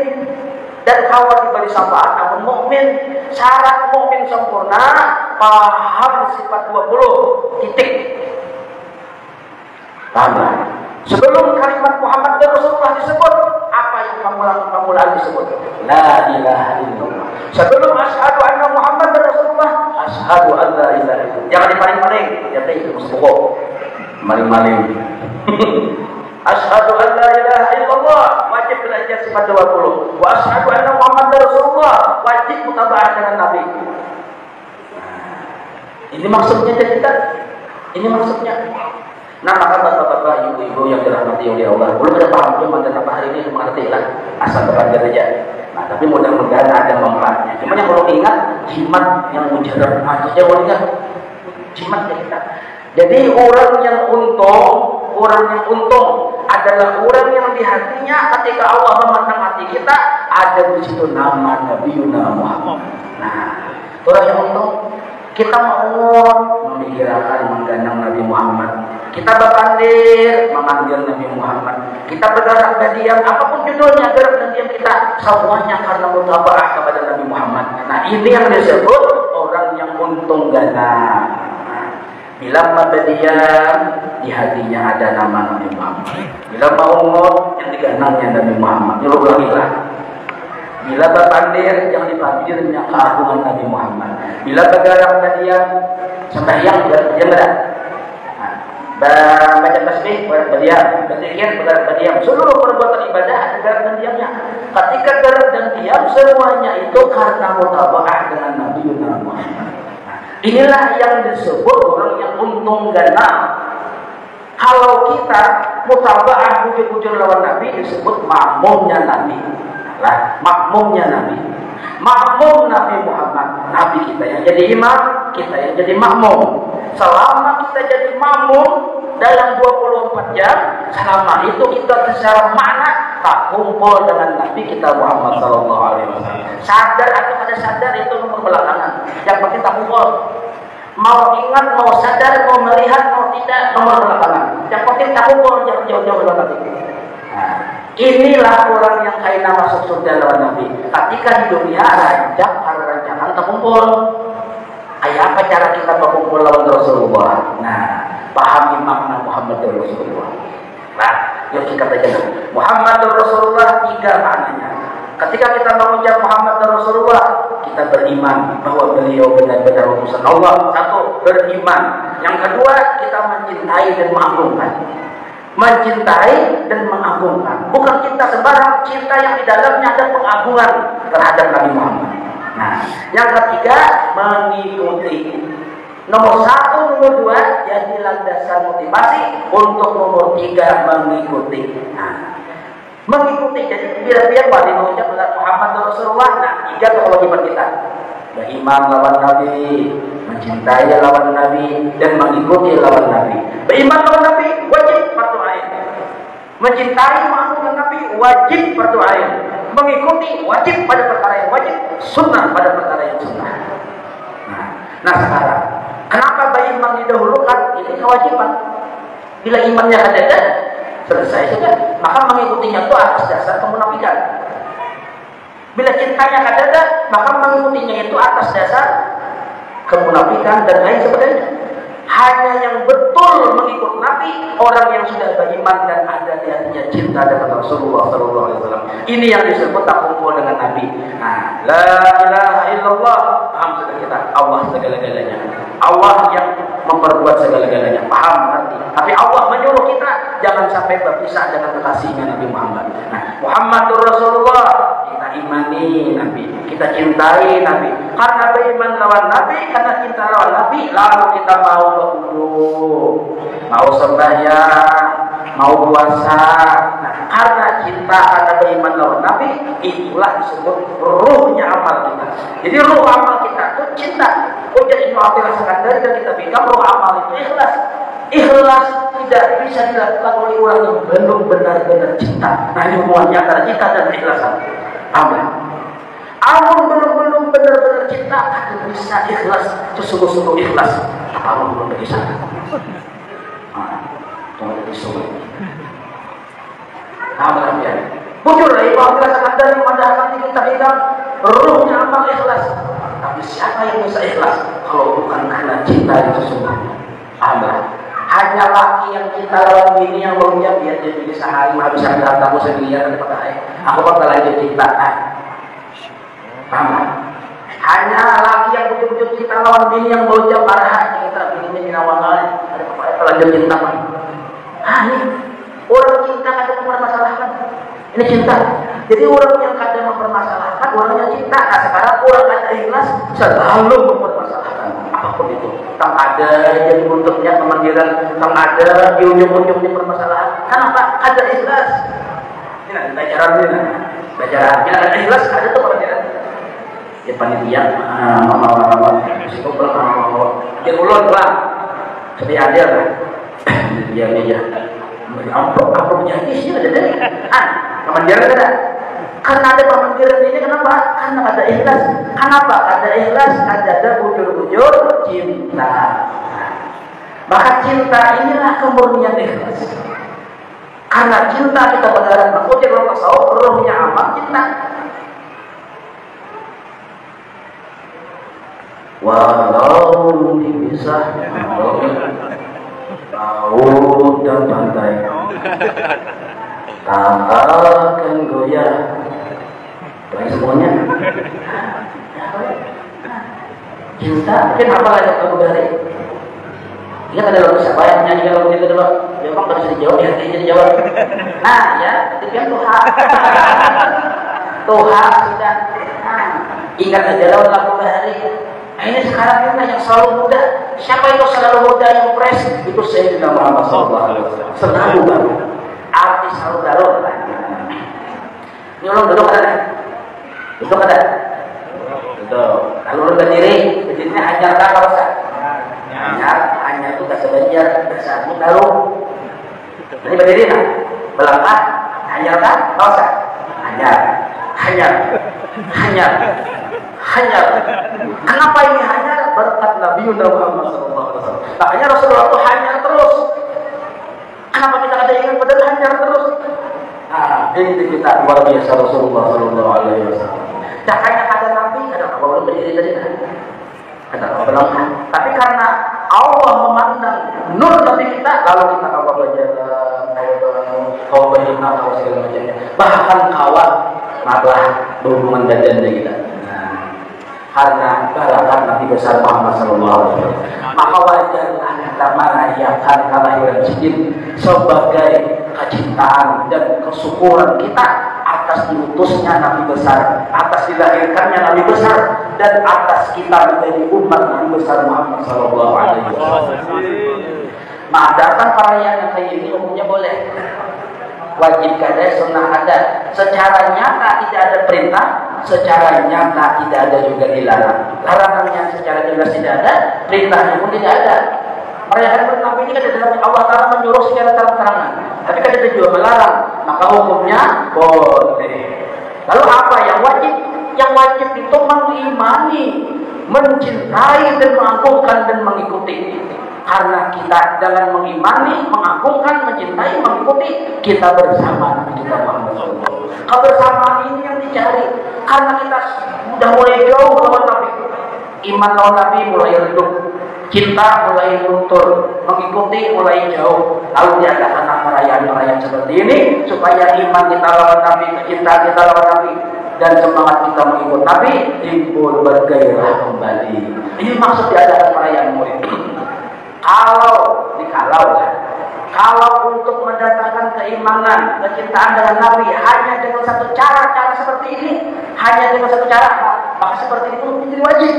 dan kalau diberi syafaat amun mukmin. Syarat mukmin sempurna paham sifat 20 titik. Paham? Sebelum kalimat Muhammad dan Rasulullah disebut, apa yang pamulaan disebut? La ilaha illallah. Sebelum asyhadu anna Muhammad dan Rasulullah, asyhadu an la ilaha illallah. Jangan dipaling-paling, ya teh itu pokok. Maling-maling. Asyhadu an la ilaha illallah, wajib belajar sifat 20. Wa asyhadu anna Muhammad dan Rasulullah, wajib mutabaah dengan Nabi. Ini maksudnya cerita. Ini maksudnya. Nah, maka bapak-bapak, ibu-ibu yang dirahmati oleh Allah, belum ada paham cuma dan apa hari ini mengerti lah, asal belajar aja. Nah, tapi mudah-mudahan ada manfaatnya. Cuma yang perlu ingat, jimat yang mujarab aja boleh ingat. Jimat ya kita. Jadi orang yang untung adalah orang yang di hatinya ketika Allah memandang hati kita ada di situ nama Nabi Muhammad. Nah, orang yang untung kita mau memikirkan menggandang Nabi Muhammad. Kita berpandir memanggil Nabi Muhammad. Kita bergerak dan diam, apapun judulnya gerak dan diam kita semuanya karena mutabaah kepada Nabi Muhammad. Nah, ini yang disebut orang yang untung gana. Bila berdiam di hatinya ada nama Nabi Muhammad. Bila mau yang digandangnya Nabi Muhammad. Ini ulangilah. Bila berpandir yang dipandirnya keagungan Nabi Muhammad. Bila bergerak dan diam sembahyang dia bergerak. Baca tasbih berdiam, berzikir berdiam. Seluruh perbuatan ibadah ada gerak dan diamnya. Ketika gerak dan diam semuanya itu karena mutabaah dengan Nabi Muhammad. Inilah yang disebut orang yang untung gana. Kalau kita mutabaah bujur-bujur lawan Nabi disebut makmumnya Nabi. Lah, makmumnya Nabi. Makmum Nabi Muhammad. Nabi kita yang jadi imam, kita yang jadi makmum. Selama kita jadi makmum dalam 24 jam, selama itu kita secara makna tak kumpul dengan Nabi kita Muhammad sallallahu alaihi wasallam. Sadar atau tidak sadar itu nomor belakangan. Yang penting tak kumpul. Mau ingat, mau sadar, mau melihat, mau tidak, nomor belakangan. Yang penting tak kumpul jauh-jauh dengan Nabi. Nah, inilah orang yang kailah masuk surga lawan Nabi. Ketika di dunia rancangan tak kumpul. Ayah apa cara kita berkumpul lawan Rasulullah? Nah, pahami makna Muhammad dan Rasulullah. Nah, yuk kita baca Muhammad dan Rasulullah 3 maknanya. Ketika kita mengucap Muhammad dan Rasulullah, kita beriman bahwa beliau benar-benar utusan Allah. 1, beriman. Yang kedua, kita mencintai dan mengagungkan. Mencintai dan mengagungkan. Bukan cinta sembarang, cinta yang di dalamnya ada pengagungan terhadap Nabi Muhammad. Nah, yang ketiga mengikuti. Nomor 1, nomor 2 jadi landasan motivasi. Untuk nomor 3 mengikuti. Nah, mengikuti jadi biar-biar pada mengucap Muhammad Rasulullah. Nah, 3 kewajiban kita. beriman lawan Nabi, mencintai lawan Nabi, dan mengikuti lawan Nabi. Beriman lawan Nabi wajib fardu ain. Mencintai ma'ruf Nabi wajib fardu ain. Mengikuti wajib pada perkara yang wajib, sunnah pada perkara yang sunnah. Nah sekarang, kenapa beriman didahulukan? Ini kewajiban. Bila imannya ada, selesai sudah. Maka mengikutinya itu atas dasar kemunafikan. Bila cintanya ada, maka mengikutinya itu atas dasar kemunafikan dan lain sebagainya. Hanya yang betul mengikut Nabi, orang yang sudah beriman dan ada di hatinya cinta dengan Rasulullah SAW. Ini yang disebut tak kumpul dengan Nabi. Nah, la ilaha illallah, paham sudah kita, Allah segala-galanya. Allah yang memperbuat segala-galanya, paham nanti. Tapi Allah menyuruh kita jangan sampai berpisah dengan kekasihnya Nabi Muhammad. Nah, Muhammadur Rasulullah, kita imani Nabi, kita cintai Nabi. Karena beriman lawan Nabi, karena cinta lawan Nabi, lalu kita mau berwudu, mau sembahyang, mau puasa. Nah, karena cinta, karena beriman lawan Nabi, itulah disebut ruhnya amal kita. Jadi ruh amal kita itu cinta. Jadi mu'atilah sekandar dan kita bilang ruh amal itu ikhlas. Ikhlas tidak bisa dilakukan oleh orang yang belum benar-benar cinta. Nah, ini hubungannya antara cinta dan ikhlasan. Amin. Amun belum benar-benar cinta, akan bisa ikhlas, sesungguh-sungguh ikhlas. Amun belum bisa. Jangan jadi sulit. Amin ya. Bujur lah, ibadah sekandar yang pada hati kita bilang ruhnya amal ikhlas. Tapi siapa yang bisa ikhlas kalau bukan karena cinta yang sesungguhnya? Amin. Hanya laki yang cinta lawan bini yang maunya biar dia jadi sehari menghabiskan hartamu sendirian dan pakai. Aku bakal lanjut cinta. Amin. Hanya laki yang betul-betul cinta lawan bini yang maunya parah kita bininya dinawangan. Ada apa lanjut cinta man? Ini orang cinta kadang mempermasalahkan. Ini cinta. Jadi orang yang kadang mempermasalahkan, orang yang cinta. Nah sekarang orang ada ikhlas selalu mempermasalahkan apapun itu. Tang ada jadi bentuknya kemandiran, tang ada di ujung-ujungnya permasalahan. Kenapa? Ada ikhlas. Ini nanti belajaran ini. Belajaran. Yang ada ikhlas ada tuh pelajaran. Ya panitia, mama, psikolog, dia ulun lah. Jadi adil lah. Dia meja. Apa menjadi sih ada dari? Kemandiran ada. Karena ada pemandiran ini kenapa? Karena ada ikhlas. Kenapa? Ada ikhlas, ada bujur-bujur cinta. Maka cinta inilah kemurnian ikhlas. Karena cinta kita berdarah maksudnya kalau tasawuf rohnya amal cinta. Walau dipisah laut dan pantai tak akan goyah. Baik semuanya. Cinta, mungkin apa lagi lagu dari? Ingat ada lagu siapa yang menyanyikan lagu itu dulu? Ya bang, gak bisa dijawab, ya bisa dijawab. Nah ya, itu kan Tuhan. Tuhan sudah. Ingat aja lagu hari. Nah, ini sekarang kita yang selalu muda. Siapa itu selalu muda yang fresh? Itu Sayyidina Muhammad SAW. Selalu baru. Artis selalu baru. Ini orang duduk ada? Duduk ada? Duduk. Kalau orang berdiri, berdirinya hanyar kan kalau sah? Hanyar itu tak sebanjar. Biasa baru. Ini berdiri kan? Belakang. Hanyar kan? Kalau sah? Hanyar. Kenapa ini hanyar? Berkat Nabi Muhammad SAW. Makanya Rasulullah itu hanyar terus. Kenapa kita ada ingat padahal hanyar terus? Nah, ini kita luar biasa Rasulullah SAW. Cahaya ada Nabi, ada apa belum berdiri tadi? Ada apa belum? Tapi karena Allah memandang nur Nabi kita, lalu kita kawal belajar, kawal berhikmah, kawal segala macamnya. Bahkan kawal malah berhubungan dan kita. Karena barakat Nabi besar Muhammad SAW. Maka wajarlah kita merayakan kelahiran Siddiq sebagai kecintaan dan kesyukuran kita atas diutusnya Nabi besar, atas dilahirkannya Nabi besar, dan atas kita menjadi umat Nabi besar Muhammad SAW. Maka datang perayaan yang kayak ini umumnya boleh, wajib ada, sunnah ada. Secara nyata tidak ada perintah, secara nyata tidak ada juga dilarang. Larangannya secara jelas tidak ada, perintahnya pun tidak ada. Merayakan Maulid Nabi ini kan dalam Allah Ta'ala menyuruh secara terang-terangan, tapi kan ada juga melarang, maka hukumnya boleh. Lalu apa yang wajib? Yang wajib itu mengimani, mencintai dan mengagungkan dan mengikuti. Karena kita dalam mengimani, mengagungkan, mencintai, mengikuti, kita bersama Nabi kita Muhammad SAW. Kebersamaan ini yang dicari. Karena kita sudah mulai jauh lawan Nabi. Iman lawan Nabi mulai redup, cinta mulai luntur, mengikuti mulai jauh. Lalu diadakan perayaan-perayaan seperti ini supaya iman kita lawan Nabi, cinta kita lawan Nabi, dan semangat kita mengikut Nabi timbul bergairah kembali. Ini maksud diadakan perayaan Maulid. Kalau untuk mendatangkan keimanan, kecintaan dengan Nabi hanya dengan satu cara seperti ini, hanya dengan satu cara, maka seperti itu menjadi wajib.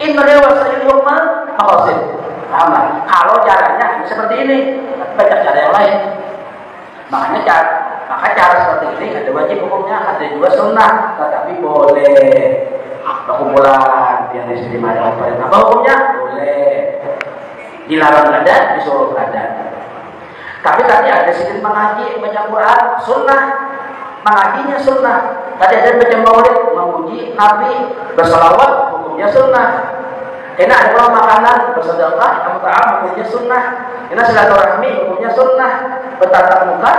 Inna wasa'il hukman maqasid. Kalau caranya seperti ini, banyak cara yang lain. Maka cara seperti ini ada wajib hukumnya, ada juga sunnah, tetapi boleh. Kumpulan yang diterima dengan perintah, apa hukumnya? Boleh. Dilarang ada, disuruh ada. Tapi tadi ada sedikit mengaji, baca Quran, sunnah. Mengajinya sunnah. Tadi ada baca maulid, memuji Nabi, bersalawat, hukumnya sunnah. Karena ada orang makanan, bersedekah, ta'am, hukumnya sunnah. Karena silaturahmi, hukumnya sunnah. Bertatap muka,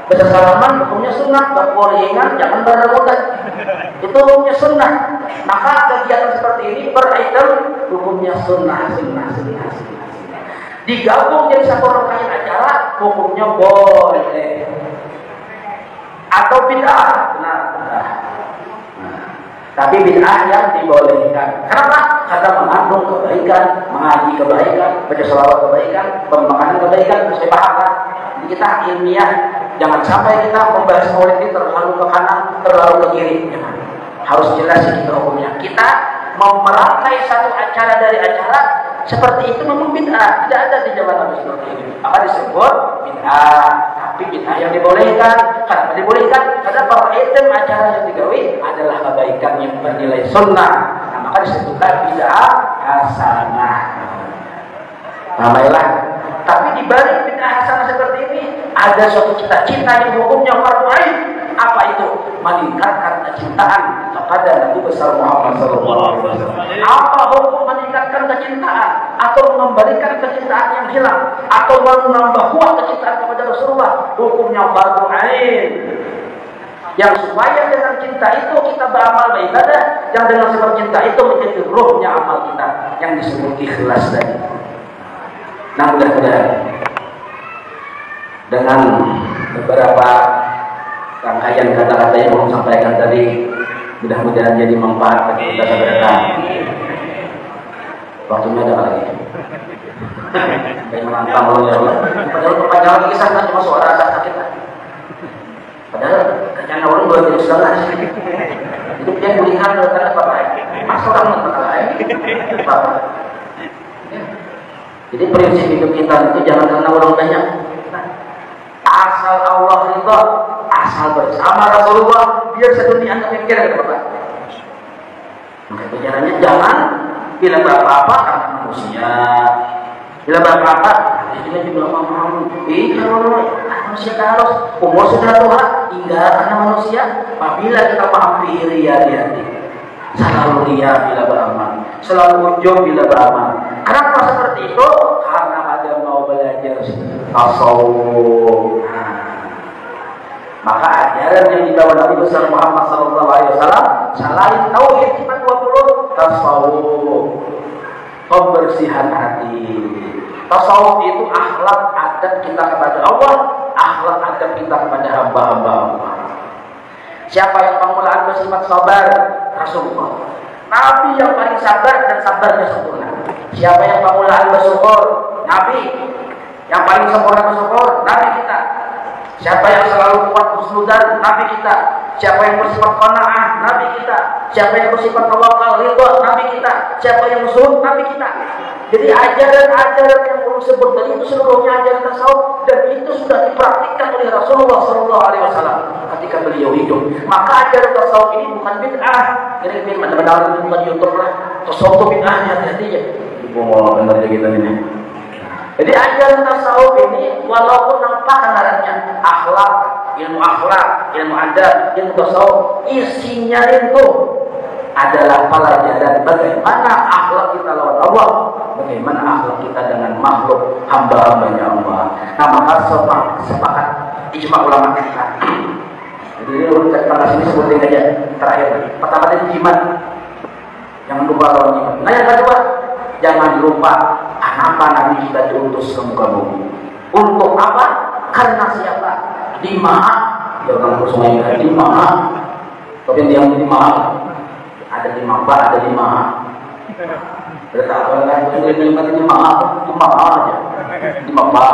bersalaman, hukumnya sunnah. Berpolingan, jangan berrebutan. Itu hukumnya sunnah. Maka kegiatan seperti ini beridul, hukumnya sunnah. Digabung jadi satu rangkaian acara, hukumnya boleh. Atau bid'ah, tapi bid'ah yang dibolehkan. Kenapa? Karena mengandung kebaikan, mengaji kebaikan, baca sholawat kebaikan, pembangunan kebaikan, bisa paham kan? Jadi kita ilmiah, jangan sampai kita membahas maulid ini terlalu ke kanan, terlalu ke kiri. Harus jelas kita hukumnya. Kita mau merangkai satu acara dari acara seperti itu memang bid'ah, tidak ada di zaman Nabi seperti ini. Maka disebut bid'ah, tapi bid'ah yang dibolehkan. Kenapa dibolehkan? Karena item acara yang digawe adalah kebaikan yang bernilai sunnah. Nah, maka disebutkan bid'ah hasanah. Ramailah. Tapi di balik bid'ah hasanah seperti ini ada suatu cita-cita yang hukumnya fardu ain. Apa itu? Meningkatkan kecintaan kepada Nabi besar Muhammad SAW. Apa hukum meningkatkan kecintaan atau mengembalikan kecintaan yang hilang atau menambah kuat kecintaan kepada Rasulullah? Hukumnya fardu ain. Yang supaya dengan cinta itu kita beramal beribadah, yang dengan sebab cinta itu menjadi ruhnya amal kita yang disebut ikhlas tadi. Nah, mudah-mudahan dengan beberapa rangkaian kata-kata yang mau sampaikan tadi, mudah-mudahan jadi manfaat bagi kita saudara. Waktunya ada lagi. Kayak menantang Allah ya Allah. Padahal kepanjangan kisah kan cuma suara sakit. Padahal kenyang orang 2 jam setengah. Itu dia pilihan karena apa? Mas orang lain. Apa? Jadi prinsip hidup kita itu jangan karena orang banyak. Asal Allah ridha, asal bersama Rasulullah, biar sedunia anggap yang kira Bapak. Maka caranya jangan bila apa-apa karena manusia. Bila apa-apa, kita juga mau. Manusia harus umur sudah tua, hingga karena manusia. Apabila kita mampir ria di hati, selalu ria bila beramal, selalu ujung bila beramal. Kenapa seperti itu? Karena ada mau belajar tasawuf. Maka ajaran yang dibawa Nabi besar Muhammad SAW selain tauhid sifat 20, tasawuf, pembersihan hati. Tasawuf itu akhlak adab kita kepada Allah, akhlak adab kita kepada hamba-hamba Allah. Siapa yang permulaan bersifat sabar? Rasulullah. Nabi yang paling sabar dan sabarnya sempurna. Siapa yang permulaan bersyukur? Nabi. Yang paling sempurna bersyukur? Nabi kita. Siapa yang selalu kuat husnudzan? Nabi kita. Siapa yang bersifat qanaah? Nabi kita. Siapa yang bersifat tawakal ridha? Nabi kita. Siapa yang zuhud? Nabi kita. Jadi ajaran-ajaran yang disebut tadi itu seluruhnya ajaran tasawuf, dan itu sudah dipraktikkan oleh Rasulullah SAW ketika beliau hidup. Maka ajaran tasawuf ini bukan bid'ah. Ini benar-benar bukan YouTube lah. Tasawuf itu bid'ahnya, hati-hati ya. Oh, benar kita ini. Jadi ajaran tasawuf ini walaupun nampak kanarannya akhlak, ilmu adab, ilmu tasawuf, isinya itu adalah pelajaran bagaimana akhlak kita lawan Allah, bagaimana akhlak kita dengan makhluk hamba-hambanya Allah. Nah, maka sepakat ijma ulama kita. Jadi kalau sini sebutin aja terakhir. Pertama tadi iman, jangan lupa lawan iman. Nah yang kedua, jangan lupa kenapa Nabi kita diutus ke muka bumi. Untuk apa? Karena siapa? Di Maha. Jangan bersemayam di Maha. Tapi yang di Maha ada di Maha, ada di Maha. Beritahu kan, di Maha aja, di Maha.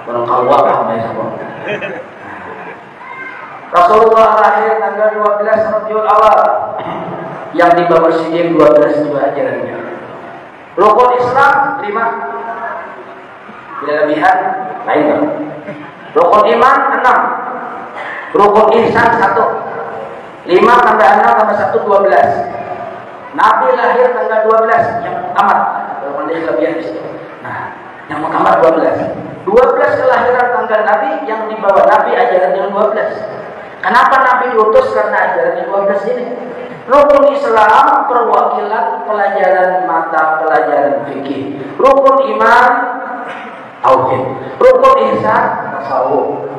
Orang keluar apa ya sama. Rasulullah lahir tanggal 12 Rabiul Awal, yang dibawa Siddiq 12 juga ajarannya. Rukun Islam 5, bila lebihan lain kan. Rukun iman 6, rukun ihsan 1, 5 tambah 6 tambah 1 12. Nabi lahir tanggal 12 yang tamat. Rukun lebihan di situ. Nah, yang tamat 12. 12 kelahiran tanggal Nabi, yang dibawa Nabi ajaran yang 12. Kenapa Nabi diutus? Karena ajaran yang 12 ini. Rukun Islam perwakilan pelajaran mata pelajaran fikih. Rukun iman tauhid. Rukun ihsan tasawuf.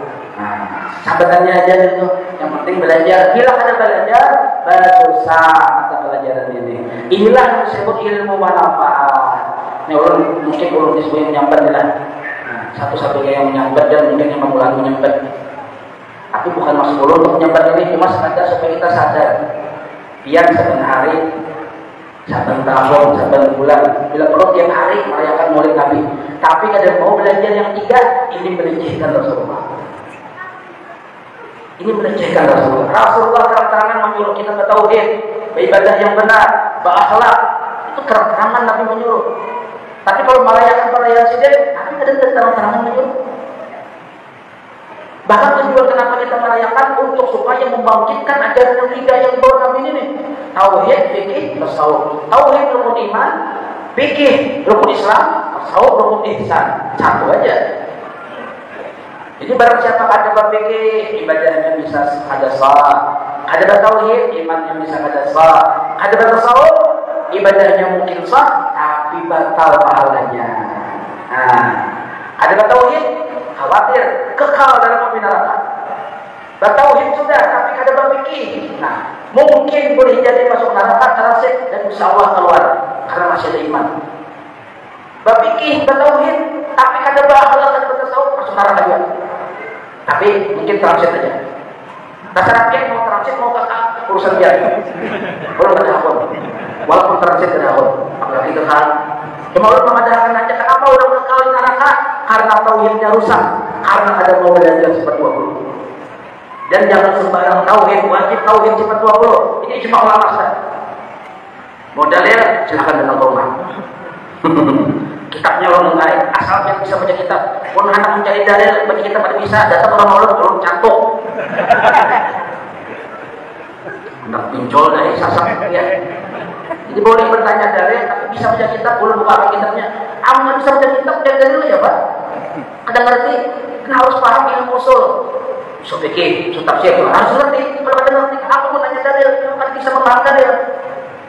Nah, sahabatannya aja itu. Yang penting belajar. Bila ada belajar, dosa mata pelajaran ini. Inilah yang disebut ilmu manfaat. Ini orang mungkin belum disebut menyambat lah. Nah, satu-satunya yang menyambat dan mungkin yang memulai menyambat. Tapi bukan maksud dulu untuk menyambat ini, cuma sengaja supaya kita sadar. Biar saben hari, saben tahun, saben bulan, bila perlu tiap hari merayakan Maulid Nabi. Tapi ada mau belajar yang 3, ini melecehkan Rasulullah. Ini melecehkan Rasulullah. Rasulullah terang-terangan menyuruh kita bertauhid, beribadah yang benar, berakhlak. Itu terang-terangan Nabi menyuruh. Tapi kalau merayakan perayaan Siddiq, Nabi ada terang-terangan menyuruh. Bahkan tujuan kenapa kita merayakan untuk supaya membangkitkan ajaran yang 3 yang dibawa Nabi ini. Tauhid, fikih, tasawuf. Tauhid rukun iman, fikih rukun Islam, tasawuf rukun ihsan. Satu aja. Jadi barang siapa ada bab fikih, ibadahnya bisa ada sah. Ada bab tauhid, imannya bisa ada sah. Ada bab tasawuf, ibadahnya mungkin sah, tapi batal pahalanya. Nah, ada bab tauhid, khawatir kekal dalam api neraka. Bertauhid sudah, tapi ada berfikir. Nah, mungkin boleh jadi masuk neraka terasik dan insya Allah keluar karena masih ada iman. Berfikir, bertauhid, tapi ada berakhlak dan bertasawuf masuk neraka juga. Tapi mungkin transit aja. Masyarakat mau transit mau ke urusan biasa. Belum ada akun. Walaupun transit ada akun, apalagi kekal. Cuma orang memadahkan aja. Kenapa orang kekal di neraka? Karena tauhidnya rusak. Karena ada mau belajar sifat 20. Dan jangan sembarang tauhid, wajib tauhid sifat 20. Ini cuma ulama saja. Mau dalil, silahkan datang ke rumah. Kitabnya orang mengarik, asal yang bisa baca kitab. Pun anak mencari dalil, baca kitab pada bisa, datang orang maulud, orang cantuk. Anak pinjol dari sasak ya. Jadi boleh bertanya dalil, tapi bisa baca kitab, boleh buka kitabnya. Aman bisa baca kitab, dan dalil ya Pak. Ada ngerti? Kan harus paham ilmu usul. Usul fikih, usul tafsir, harus ngerti. Kalau ada ngerti, aku mau tanya dalil, kan bisa memahami dalil.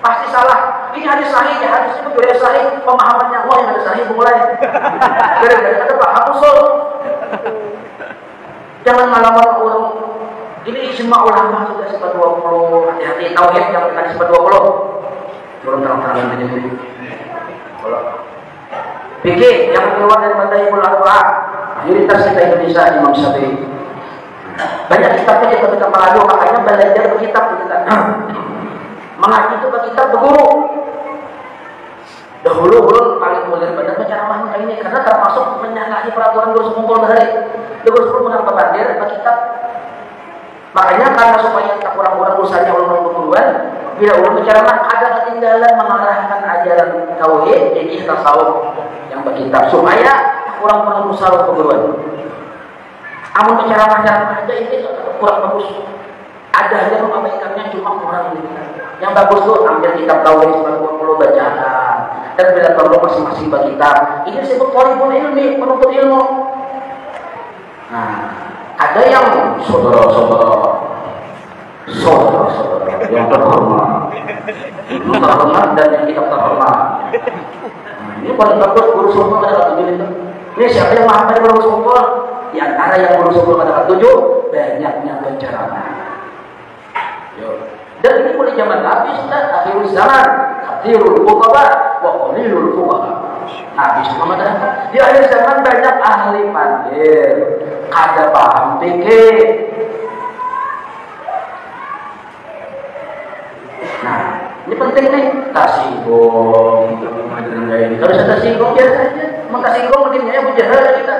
Pasti salah. Ini hadis sahih, ya hadis itu juga sahih. Pemahamannya Allah yang ada sahih mulai. Gara-gara ada paham usul. Jangan malam-malam orang. Ini ijma ulama sudah sifat 20. Hati-hati tauhid yang bukan sifat 20. Belum terang-terangan begini. Fikih yang keluar dari Madhabul Arbaah. Mayoritas kita Indonesia Imam Syafi'i. Banyak kitabnya kita bisa merayu, makanya belajar berkitab kita. Mengaji itu berkitab berguru. Dahulu ulun paling mulia pada penceramah kayak ini karena termasuk menyalahi peraturan guru sekumpul dari guru sekumpul menang kebandir berkitab. Makanya karena supaya tak kurang-kurang usahanya ulun berguruan, bila ulun berceramah ada ketinggalan mengarahkan ajaran tauhid, jadi tasawuf yang nambah kitab supaya kurang pernah musyawarah keguruan. Amun bicara masyarakat aja ini kurang bagus. Ada aja mengabaikannya cuma kurang ini. Yang bagus tuh ambil kitab tauhid 90 bacaan. Dan bila perlu masing-masing bagi kitab. Ini disebut thalibul ilmi, penuntut ilmu. Nah, ada yang saudara-saudara yang terhormat, dan yang tidak terhormat. Nah, ini paling bagus guru sumpah pada ketujuh itu. Ini siapa yang menghafal guru sumpah? Di antara yang guru sumpah pada ketujuh, banyaknya penceramah. Dan ini mulai zaman Nabi sudah akhirul zaman, kathirul fuqaha wa qalilul fuqaha. Nabi Muhammad di akhir zaman banyak ahli pandai, kada paham fikih. Nah, ini penting nih, tasinggung. Kalau saya tasinggung biasa saja, mengasinggung mungkinnya bujahara kita.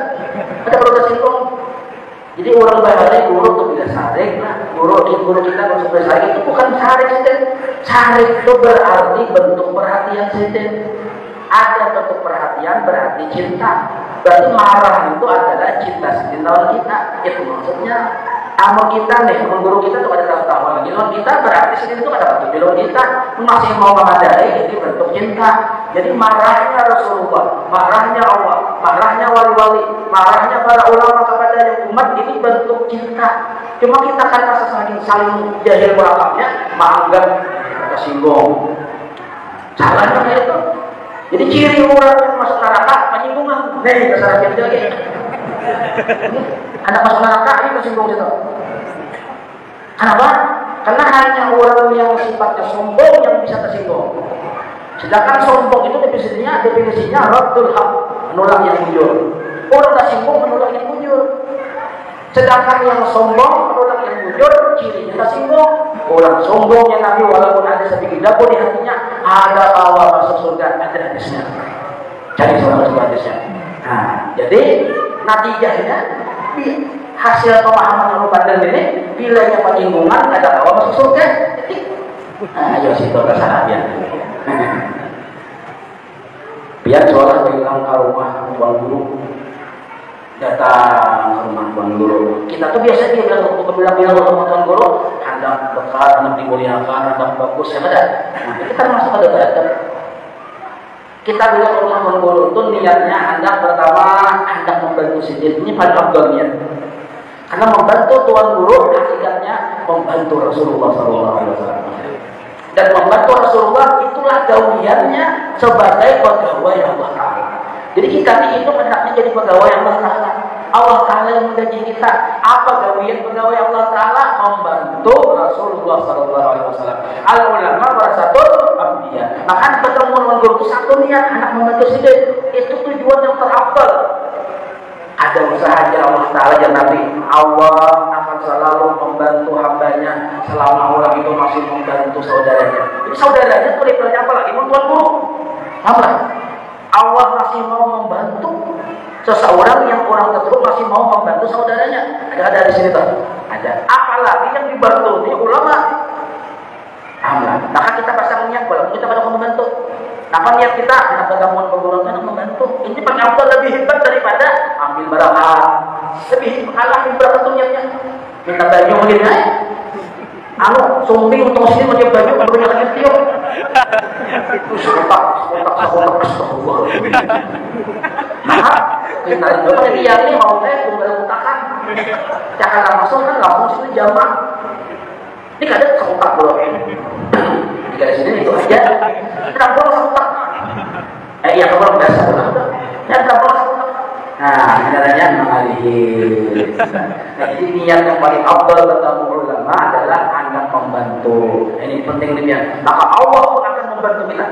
Ada perlu tasinggung. Jadi orang bahari guru itu tidak sarik, nah guru kita kalau sampai sarik itu bukan sarik saja. Sarik itu berarti bentuk perhatian saja. Ada bentuk perhatian berarti cinta. Berarti marah itu adalah cinta lawan kita. Itu maksudnya. Amal kita nih, guru kita tuh ada tahu lagi. Lawan kita berarti sini itu ada batu. Lawan kita masih mau memadai ini bentuk cinta. Jadi marahnya Rasulullah, marahnya Allah, marahnya wali-wali, marahnya para ulama kepada yang umat ini bentuk cinta. Cuma kita kan rasa saling jahil belakangnya, menganggap tersinggung. Caranya kayak itu. Jadi ciri orang yang masuk neraka penyinggungan. Nih dasar kita lagi. Anak masuk neraka ini tersinggung gitu. Kenapa? Karena hanya orang yang sifatnya sombong yang bisa tersinggung. Sedangkan sombong itu definisinya raddul haq, menolak yang jujur. Orang tersinggung menolak yang jujur. Sedangkan yang sombong menolak yang jujur, cirinya tersinggung. Orang sombongnya Nabi walaupun ada sedikit dapur di hatinya, ada awal masuk surga, ada hadisnya. Cari seorang hadisnya. Nah, jadi natijahnya hasil pemahaman yang pandang ini, bila yang penyinggungan ada awal masuk surga. Nah, ayo situ kesalahan. Biar seorang bilang ke rumah tuan guru, datang ke rumah tuan guru. Kita tuh biasa dia bilang ke rumah tuan guru, handap besar, handap dimuliakan, handap bagus, ya ada. Nah, kita masuk pada datang. Kita bilang ke rumah tuan guru itu niatnya handap pertama, handap membantu sedikit. Ini paling abdolnya. Karena membantu tuan guru hakikatnya membantu Rasulullah SAW. Dan membantu Rasulullah itulah gawiannya sebagai pegawai Allah Ta'ala. Jadi kita ini itu hendaknya jadi pegawai Allah Ta'ala. Allah Ta'ala yang menggaji kita. Apa gawian pegawai Allah Ta'ala? Membantu Rasulullah SAW. Al-ulama warasatul anbiya. Maka ketemu dengan guru itu satu niat, anak membantu sedikit. Itu tujuan yang terafdal. Ada usaha Allah Ta'ala dan Nabi. Allah akan selalu membantu hambanya selama orang itu masih membantu saudaranya. Jadi saudaranya itu levelnya apa lagi? Tuan guru. Apa? Allah masih mau membantu seseorang yang orang tersebut masih mau membantu saudaranya. Ada di sini tuh. Ada. Apalagi yang dibantu ini ulama. Amal. Maka kita pasang niat kalau kita pada membantu. Apa niat kita? Anak pertemuan perguruan kan membantu. Ini pengabdal lebih hebat daripada ambil barakah. Lebih kalah hebat itu niatnya. Minta baju mungkin ya. Anu sumbing untuk sini pakai baju kalau punya lagi tiup. Itu sekotak. Nah, kita itu pada dia ini mau tunggal utakan. Jangan langsung kan langsung situ jamak. Ini kadang sekotak belum. Di sini itu aja. Kenapa sekotak? Iya kalau biasa udah. Ya kenapa sekotak? Nah, caranya mengalih. Nah, jadi niat yang paling afdal bertemu ulama adalah anak membantu. Ini penting demikian. Maka Allah pun akan membantu kita.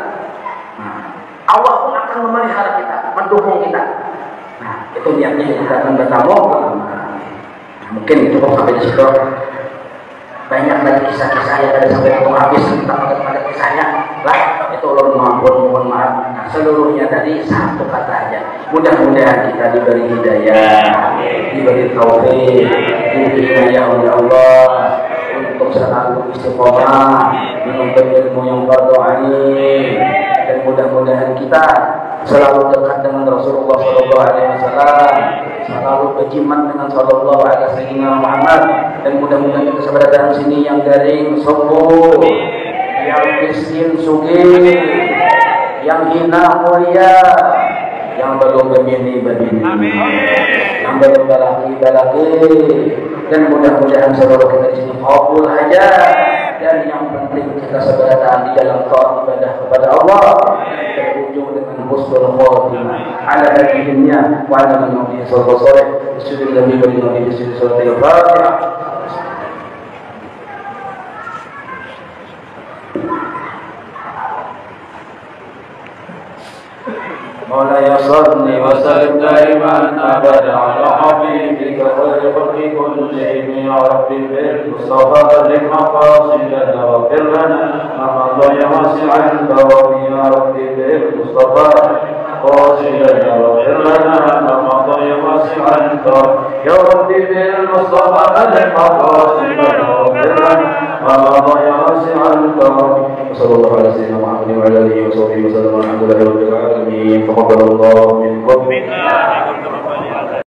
Nah, Allah pun akan memelihara kita, mendukung kita. Nah, itu niatnya kita akan bertemu ulama. Nah, mungkin itu sampai di situ. Banyak lagi kisah-kisah yang tadi sampai ketemu habis kita pada kisahnya. Lah, itu ulun mohon maaf. Nah, seluruhnya tadi satu kata aja. Mudah-mudahan kita diberi hidayah, diberi taufik, diberi hidayah oleh Allah untuk selalu istiqomah menuntut ilmu yang fardu ain. Dan mudah-mudahan kita selalu dekat dengan Rasulullah Sallallahu Alaihi Wasallam, selalu berjimat dengan Sallallahu Alaihi Muhammad. Dan mudah-mudahan kita seberada sini yang garing sombong, yang miskin sugih, yang hina mulia, yang belum begini, yang belum balaki, dan mudah-mudahan seluruh kita di sini kabul aja. Dan yang penting kita seberada di dalam taat ibadah kepada Allah, berujung dengan husnul khotimah ala hadhihi wa ala man nabi sallallahu alaihi wasallam. Nabi Nabi sallallahu alaihi wasallam. مولاي صل وسلم دائما ابدا على حبيبك خير خلق كلهم يا ربي بالمصطفى بلغ مقاصدنا واغفر لنا ما مضى واسع الثواب يا ربي بالمصطفى قاصدنا واغفر لنا ما مضى واسع الثواب يا ربي بالمصطفى بلغ مقاصدنا واغفر لنا ما مضى واسع الثواب. وصلى الله على سيدنا محمد وعلى اله وصحبه وسلم والحمد لله رب العالمين. تقبل الله منكم